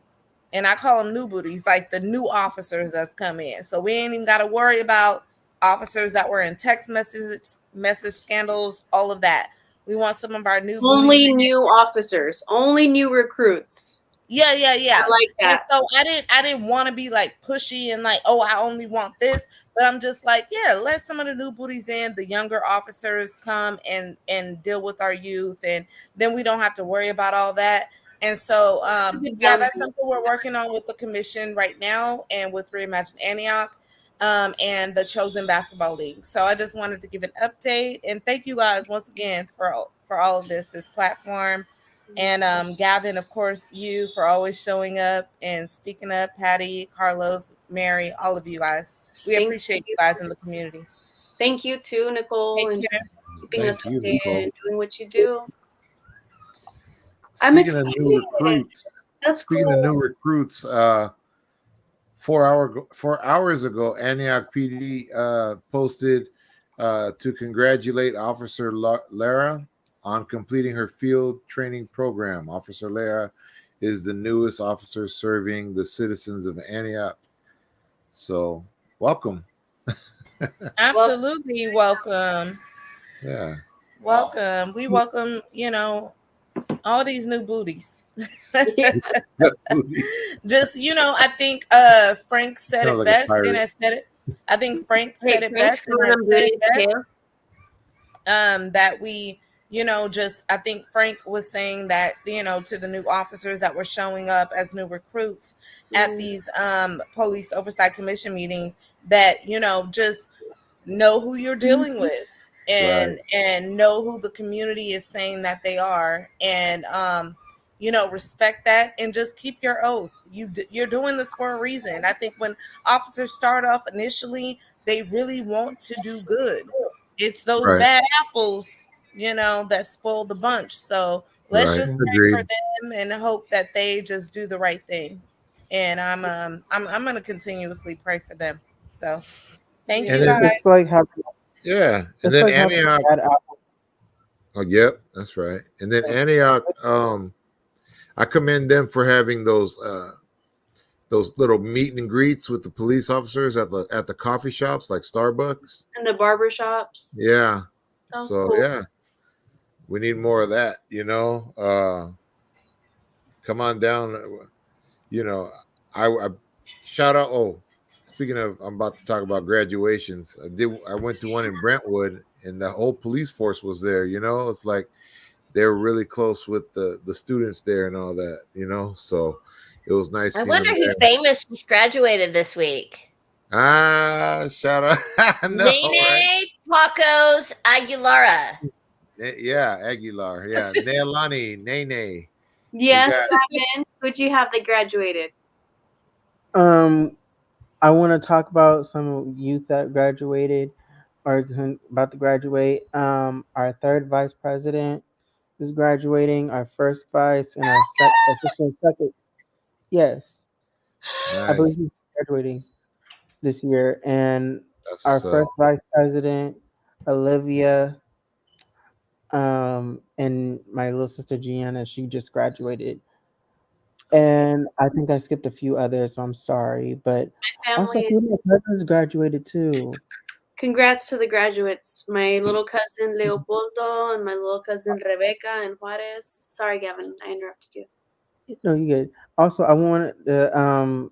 and I call them new booties, like the new officers that's come in. So we ain't even got to worry about officers that were in text message scandals, all of that. We want some of our new only new officers, only new recruits. Yeah. I like that. And so I didn't want to be like pushy and like, oh, I only want this, but I'm just like, yeah, let some of the new booties in, the younger officers come and deal with our youth, and then we don't have to worry about all that. And so that's something we're working on with the commission right now, and with Reimagine Antioch and the Chosen Basketball League. So I just wanted to give an update, and thank you guys once again for all of this platform. And Gavin, of course, you for always showing up and speaking up. Patty, Carlos, Mary, all of you guys. We appreciate you guys in the community. Thank you too, Nichole, and just keeping us updated and doing what you do. I'm excited. Speaking of new recruits, that's cool. Speaking of new recruits, 4 hours ago, Antioch PD posted to congratulate Officer Lara on completing her field training program. Officer Lara is the newest officer serving the citizens of Antioch. So, welcome. Absolutely welcome. Yeah. Welcome. We welcome, all these new booties. Just, I think Frank said it best, and I said it. I think Frank said it best, and I said it best. That we, just, I think Frank was saying that, to the new officers that were showing up as new recruits at these police oversight commission meetings, that, just know who you're dealing with, and know who the community is saying that they are, and respect that, and just keep your oath. You're doing this for a reason. I think when officers start off initially, they really want to do good. It's those bad apples, that spoil the bunch. So let's just pray for them and hope that they just do the right thing. And I'm going to continuously pray for them. So thank you guys. It's like having, and then like Antioch. Oh, yep, that's right. And then Antioch, I commend them for having those little meet and greets with the police officers at the coffee shops like Starbucks and the barber shops. Yeah. So cool. Yeah, we need more of that. Come on down. I shout out. Oh, speaking of, I'm about to talk about graduations. I went to one in Brentwood, and the whole police force was there. It's like they were really close with the students there and all that. So it was nice. I wonder who famous just graduated this week. Shout out. Nene Pacos Aguilara. Yeah, Aguilar. Yeah, Neilani, Nene. Yes, Gavin. Who'd you have that graduated? I want to talk about some youth that graduated or about to graduate. Our third vice president, is graduating. Our first vice and our second. Yes, I believe Nice. he's graduating this year, and That's our what's up. first vice president, Olivia, and my little sister Gianna, she just graduated. And I think I skipped a few others, so I'm sorry. But My also, a family. few of my cousins graduated too. Congrats to the graduates. My little cousin Leopoldo and my little cousin Rebecca and Juarez. Sorry, Gavin, I interrupted you. No, you good. Also, I wanted to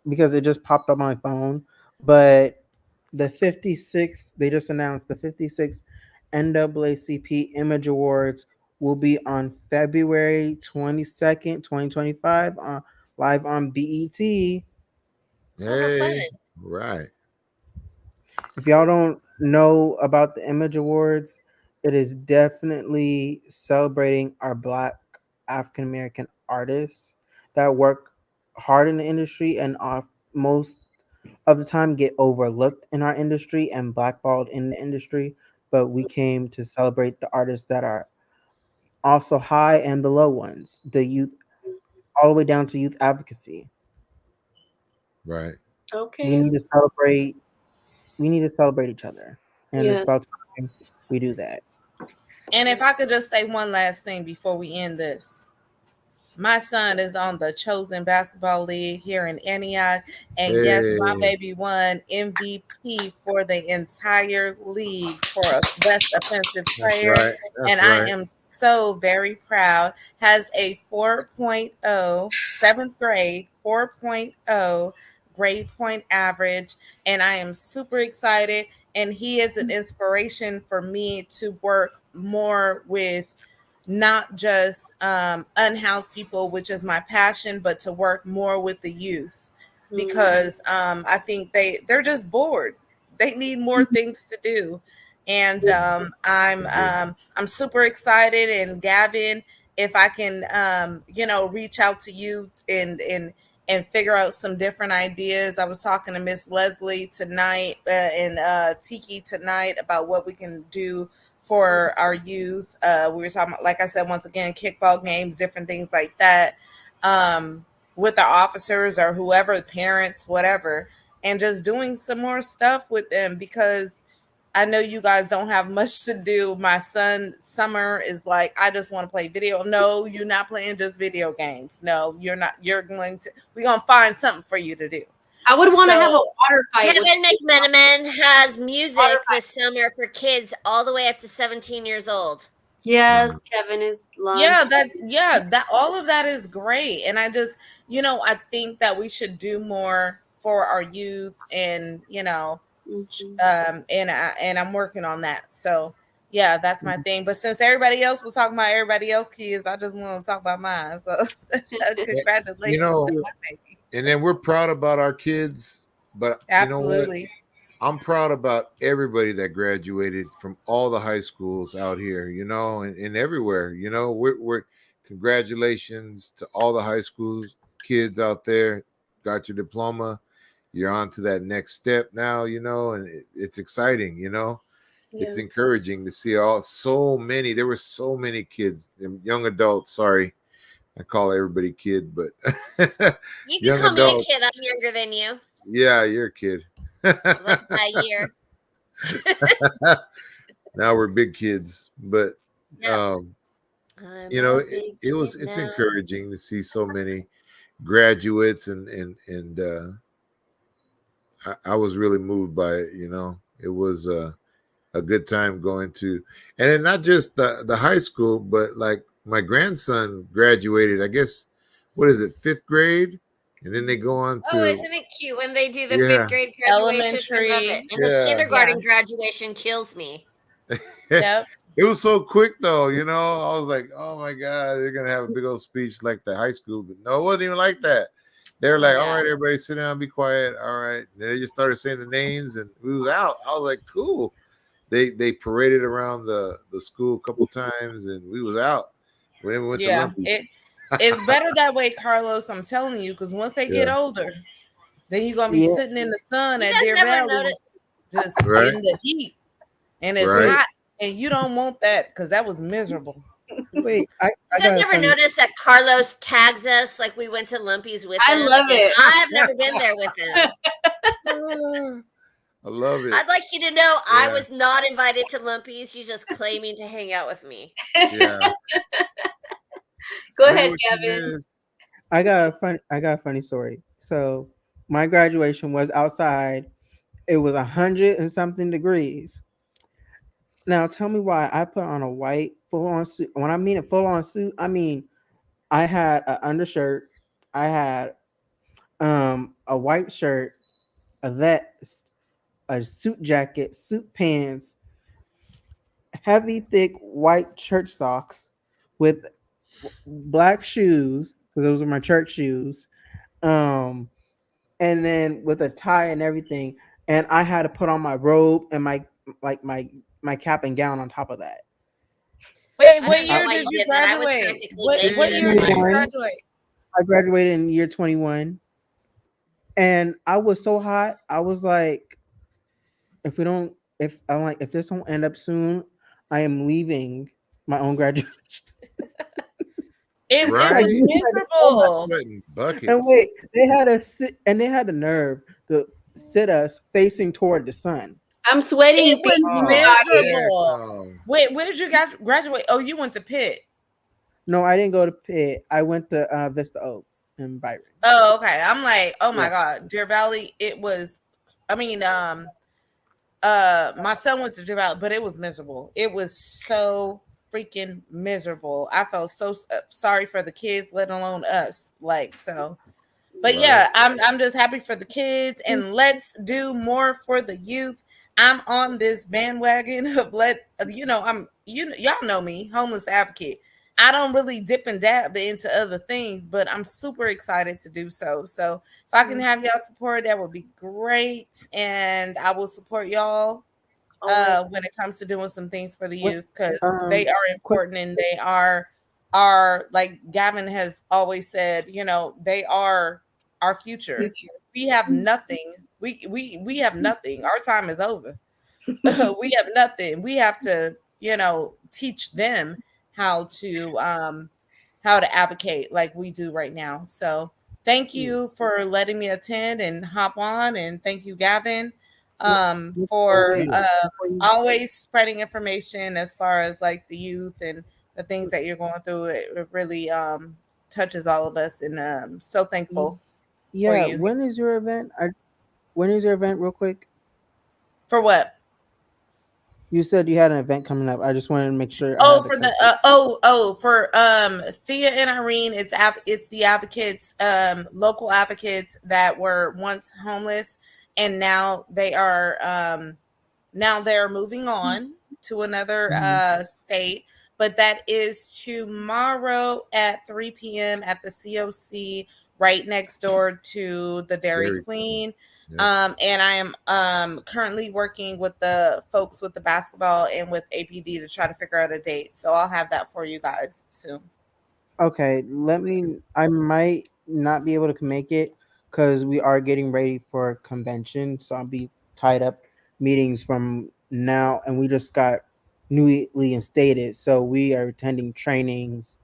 because it just popped up on my phone, but the 56 they just announced the 56 NAACP Image Awards will be on February 22nd, 2025 on live on BET. Oh, how fun. Hey, right. If y'all don't know about the Image Awards, it is definitely celebrating our Black African American artists that work hard in the industry and are most of the time get overlooked in our industry and blackballed in the industry. But we came to celebrate the artists that are also high and the low ones, the youth, all the way down to youth advocacy. Right. We Okay. need to celebrate. We need to celebrate each other, and it's Yes. about time we do that. And if I could just say one last thing before we end this. My son is on the Chosen Basketball League here in Antioch. And yes, my Hey, baby won MVP for the entire league for a best offensive that's player. right. And That's I right. am so very proud. Has a 4.0, seventh grade, 4.0 grade point average. And I am super excited. And he is an inspiration for me to work more with not just unhoused people, which is my passion, but to work more with the youth because I think they're just bored. They need more things to do, and I'm super excited. And Gavin, if I can, reach out to you and figure out some different ideas. I was talking to Miss Leslie tonight and Tiki tonight about what we can do for our youth. We were talking about, like I said, once again, kickball games, different things like that, with the officers or whoever, parents, whatever, and just doing some more stuff with them because I know you guys don't have much to do. My son, Summer, is like, I just want to play video. No, you're not playing just video games. No, you're not. We're going to find something for you to do. I would want to have a So, water fight. Kevin McMenamin has music Water this summer for kids all the way up to 17 years old. Yes, Kevin is lunch. that all of that is great. And I just, I think that we should do more for our youth and, and I'm working on that. So yeah, that's my thing. But since everybody else was talking about everybody else kids, I just want to talk about mine. So congratulations to my baby. And then we're proud about our kids, but Absolutely. You know what? I'm proud about everybody that graduated from all the high schools out here, and everywhere. We're congratulations to all the high schools kids out there. Got your diploma. You're on to that next step now, and it's exciting, It's encouraging to see so many. There were so many kids, young adults. Sorry, I call everybody kid, but You can call me a kid. I'm younger than you. Yeah, you're a kid. Like by year. Now we're big kids, but Yep. it's encouraging to see so many graduates and I was really moved by it. It was a good time going to, and then not just the high school, but like my grandson graduated, I guess, what is it, 5th grade? And then they go on to. Oh, isn't it cute when they do the 5th grade graduation? I love it. And the kindergarten graduation kills me. Yep. It was so quick though, I was like, oh my God, they're gonna have a big old speech like the high school, but no, it wasn't even like that. They were like, all right, everybody sit down, be quiet. All right. And they just started saying the names and we was out. I was like, cool. They paraded around the school a couple times and we was out. We went to Lumpy. It's better that way, Carlos. I'm telling you, because once they get older, then you're gonna be sitting in the sun at Deer Valley, just in the heat, and it's hot, and you don't want that because that was miserable. Wait, I You guys got a ever funny. notice that Carlos tags us like we went to Lumpy's with him? I love And it. I've never been there with him. I love it. I'd like you to know I Yeah. was not invited to Lumpy's. He's just claiming to hang out with me. Yeah. Go You know ahead, what she Gavin. is? I got a funny story. So my graduation was outside. It was 100 and something degrees. Now tell me why I put on a white full on suit. When I mean a full on suit, I mean I had an undershirt, I had a white shirt, a vest, a suit jacket, suit pants, heavy thick white church socks with black shoes because those were my church shoes. Um and then with a tie and everything, and I had to put on my robe and my cap and gown on top of that. Wait, I what don't know year why did you you did that. I was graduate? practically What naked in year front did of you you. graduate? I graduated in year 21, and I was so hot. I was like, if this don't end up soon, I am leaving my own graduation. It Right? was miserable. Sweating And buckets. wait, they had to sit, and they had the nerve to sit us facing toward the sun. I'm sweating. It was Oh, miserable. no. Wait, when did you graduate? Oh, you went to Pitt. No, I didn't go to Pitt. I went to Vista Oaks in Byron. Oh, okay. I'm like, oh my Yeah. God, Deer Valley. It was. I mean, my son went to Deer Valley, but it was miserable. It was so freaking miserable. I felt so sorry for the kids, let alone us. Like so. But yeah, I'm just happy for the kids, and let's do more for the youth. I'm on this bandwagon of y'all know me, homeless advocate. I don't really dip and dab into other things, but I'm super excited to do so. So if I can have y'all support, that would be great, and I will support y'all when it comes to doing some things for the youth, because they are important, and they are like Gavin has always said, they are our future. We have nothing. We have nothing. Our time is over. We have nothing. We have to, teach them how to advocate like we do right now. So thank you for letting me attend and hop on, and thank you, Gavin, for always spreading information as far as like the youth and the things that you're going through. It really touches all of us, and so thankful. Yeah, for you. when is your event? When is your event, real quick? For what? You said you had an event coming up. I just wanted to make sure. For Thea and Irene, it's the advocates, local advocates that were once homeless, and now they're moving on to another state. But that is tomorrow at 3 p.m. at the COC, right next door to the Dairy Queen. Yep. And I am currently working with the folks with the basketball and with APD to try to figure out a date. So I'll have that for you guys soon. Okay, I might not be able to make it because we are getting ready for a convention. So I'll be tied up meetings from now, and we just got newly instated. So we are attending trainings.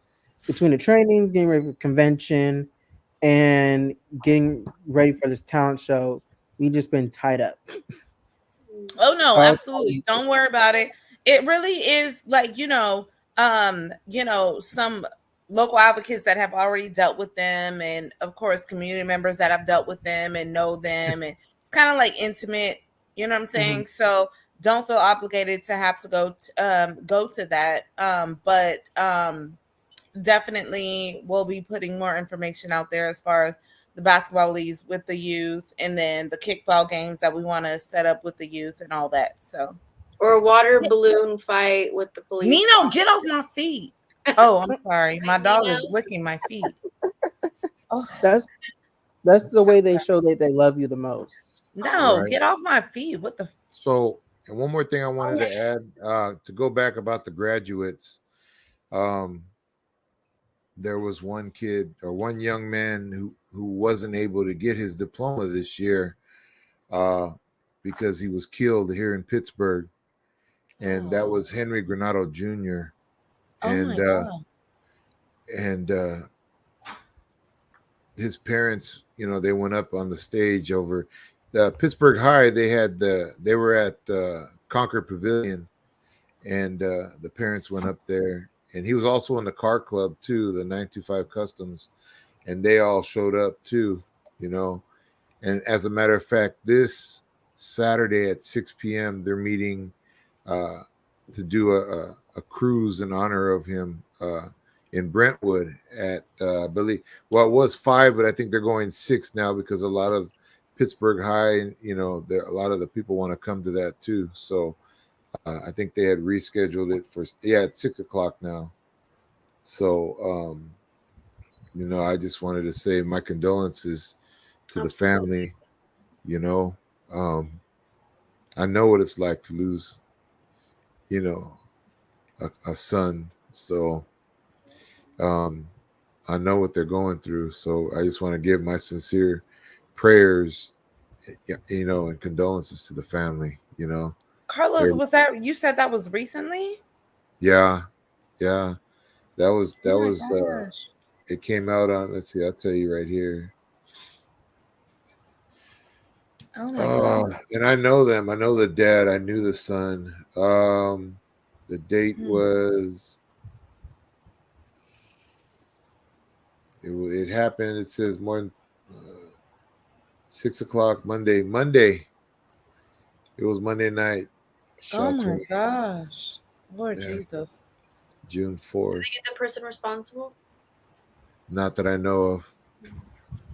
Between the trainings, getting ready for convention, and getting ready for this talent show, we've just been tied up. Oh no, absolutely. Don't worry about it. It really is like, some local advocates that have already dealt with them, and of course community members that have dealt with them and know them, and it's kind of like intimate, you know what I'm saying? Mm-hmm. So don't feel obligated to have to go to that. But definitely we'll be putting more information out there as far as the basketball leagues with the youth, and then the kickball games that we want to set up with the youth and all that. So, or a water balloon fight with the police. Nino, get off my feet. Oh, I'm sorry. My dog is licking my feet. Oh. That's the way they show that they love you the most. No, get off my feet. What the? So, and one more thing I wanted to add, to go back about the graduates. There was one kid or one young man who wasn't able to get his diploma this year because he was killed here in Pittsburgh, and that was Henry Granado Jr. and my God. and his parents, they went up on the stage over the Pittsburgh High. They were at Concord Pavilion, and the parents went up there, and he was also in the car club too, the 925 Customs, and they all showed up too, And as a matter of fact, this Saturday at 6 p.m. they're meeting to do a cruise in honor of him in Brentwood at I believe. Well, it was 5, but I think they're going 6 now because a lot of Pittsburgh High, a lot of the people want to come to that too. So I think they had rescheduled it for it's 6 o'clock now. So I just wanted to say my condolences to the family. I know what it's like to lose, a son. So I know what they're going through. So I just want to give my sincere prayers, and condolences to the family. Carlos, you said that was recently? Yeah. That was Gosh. it came out on, let's see, I'll tell you right here. Oh my God. And I know them. I know the dad. I knew the son. The date was. It happened. It says more than 6 o'clock Monday. It was Monday night. Shots my gosh, Lord Jesus. June 4th. Did they get the person responsible? Not that I know of.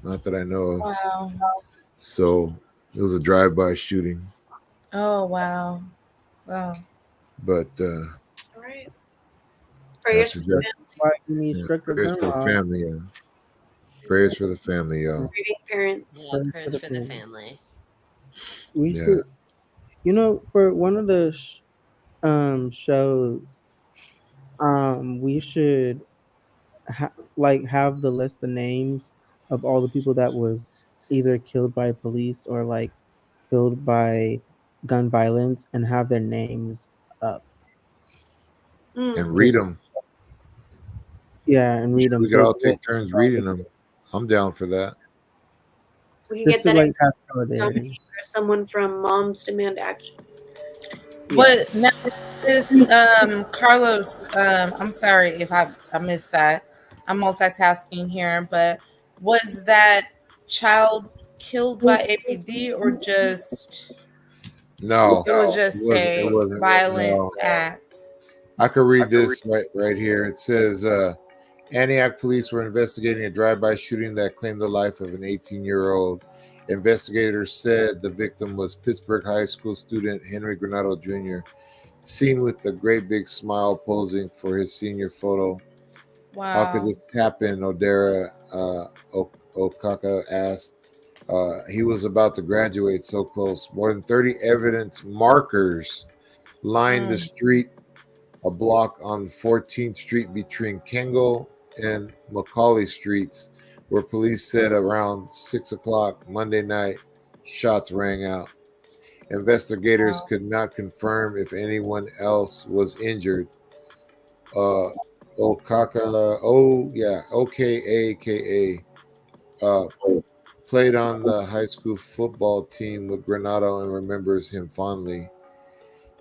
Wow. So it was a drive-by shooting. Oh wow. But all right. Prayers for the family. Prayers for the family, y'all. grieving parents. Yeah, prayers for the family. We should, for one of the shows, we should have the list of names of all the people that was either killed by police or killed by gun violence, and have their names up and read them. Yeah, and read them. We could all take turns reading them. I'm down for that. We can get that someone from Moms Demand Action. But now this Carlos, I'm sorry if I missed that. I'm multitasking here, but was that child killed by APD or just no? It was just a violent act. I could read this right here. It says Antioch police were investigating a drive-by shooting that claimed the life of an 18-year-old. Investigators said the victim was Pittsburgh High School student Henry Granado Jr., seen with a great big smile posing for his senior photo. Wow. How could this happen? Odera Okaka asked. He was about to graduate, so close. More than 30 evidence markers lined the street, a block on 14th Street between Kengo and Macaulay Streets, where police said around 6 o'clock Monday night, shots rang out. Investigators could not confirm if anyone else was injured. Okaka, OKAKA, played on the high school football team with Granado and remembers him fondly.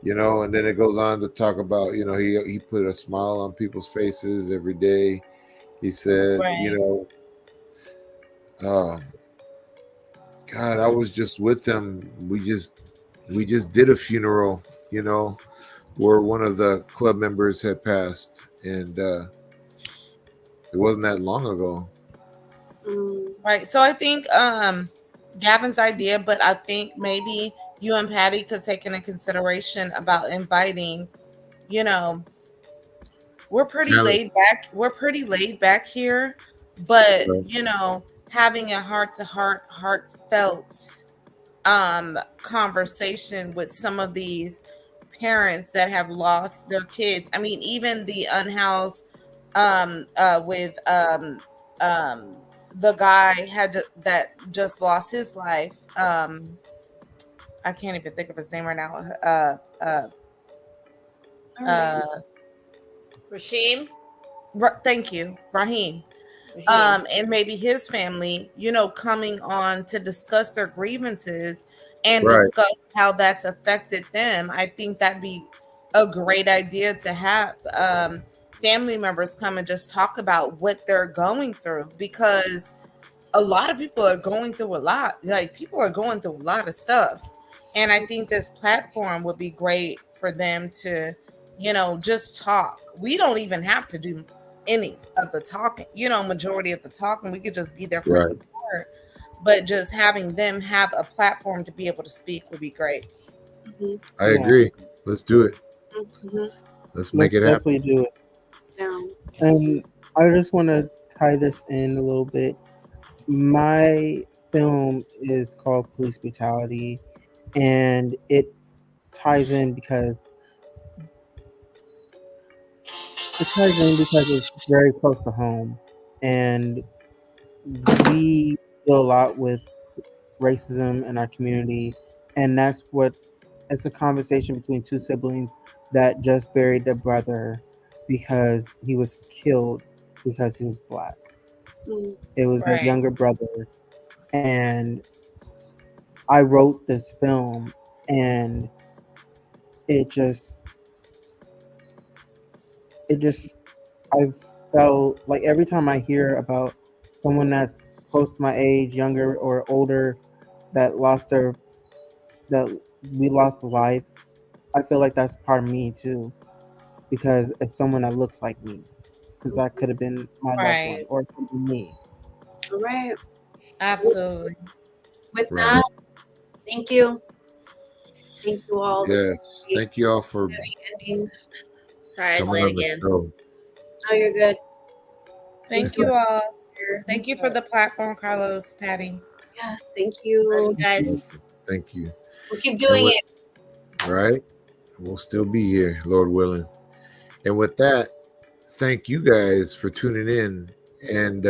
And then it goes on to talk about, he put a smile on people's faces every day. He said, God, I was just with them. We just did a funeral, where one of the club members had passed, and it wasn't that long ago. Right. So I think Gavin's idea, but I think maybe you and Patty could take into consideration about inviting, we're pretty laid back. We're pretty laid back here, but having a heart-to-heart, heartfelt conversation with some of these parents that have lost their kids. I mean, even the unhoused with the guy that just lost his life. I can't even think of his name right now. Rasheem? Thank you, Raheem. And maybe his family, coming on to discuss their grievances and discuss how that's affected them. I think that'd be a great idea to have family members come and just talk about what they're going through, because a lot of people are going through a lot. Like, people are going through a lot of stuff. And I think this platform would be great for them to, just talk. We don't even have to do any of the talking, majority of the talking. We could just be there for support. But just having them have a platform to be able to speak would be great. I agree. Let's do it. Let's make it happen. Definitely do it. Yeah. And I just want to tie this in a little bit. My film is called Police Brutality, and it ties in because it's very close to home, and we deal a lot with racism in our community, and it's a conversation between two siblings that just buried their brother because he was killed because he was Black. It was their younger brother, and I wrote this film, and I felt like every time I hear about someone that's close to my age, younger or older, that we lost a life, I feel like that's part of me too, because it's someone that looks like me, because that could have been my loved one, or it could be me. All right. Absolutely. With that, thank you. Thank you all. Yes. Thank you all for ending. Sorry, I was late again. Oh, you're good. Thank you all. Thank you for the platform, Carlos, Patty. Yes, thank you. Guys. Thank you. We'll keep doing it. Right? We'll still be here, Lord willing. And with that, thank you guys for tuning in. And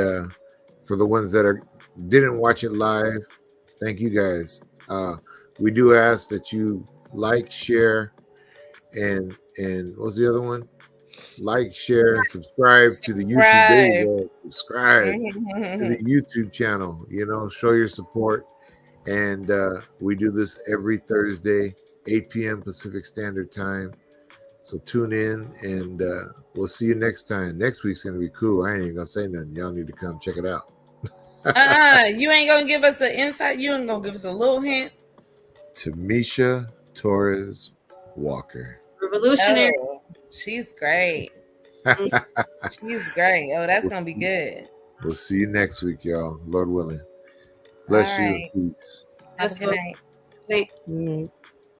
for the ones that didn't watch it live, thank you guys. We do ask that you like, share, and what was the other one? Like, share, and subscribe to the YouTube. There you go. Subscribe to the YouTube channel. Show your support. And we do this every Thursday, 8 p.m. Pacific Standard Time. So tune in, and we'll see you next time. Next week's going to be cool. I ain't even going to say nothing. Y'all need to come check it out. You ain't going to give us an insight? You ain't going to give us a little hint? Tamisha Torres Walker. Revolutionary. Oh, she's great. She's great. Oh, that's going to be good. We'll see you next week, y'all. Lord willing. Bless you. Peace. Have a good night. Night.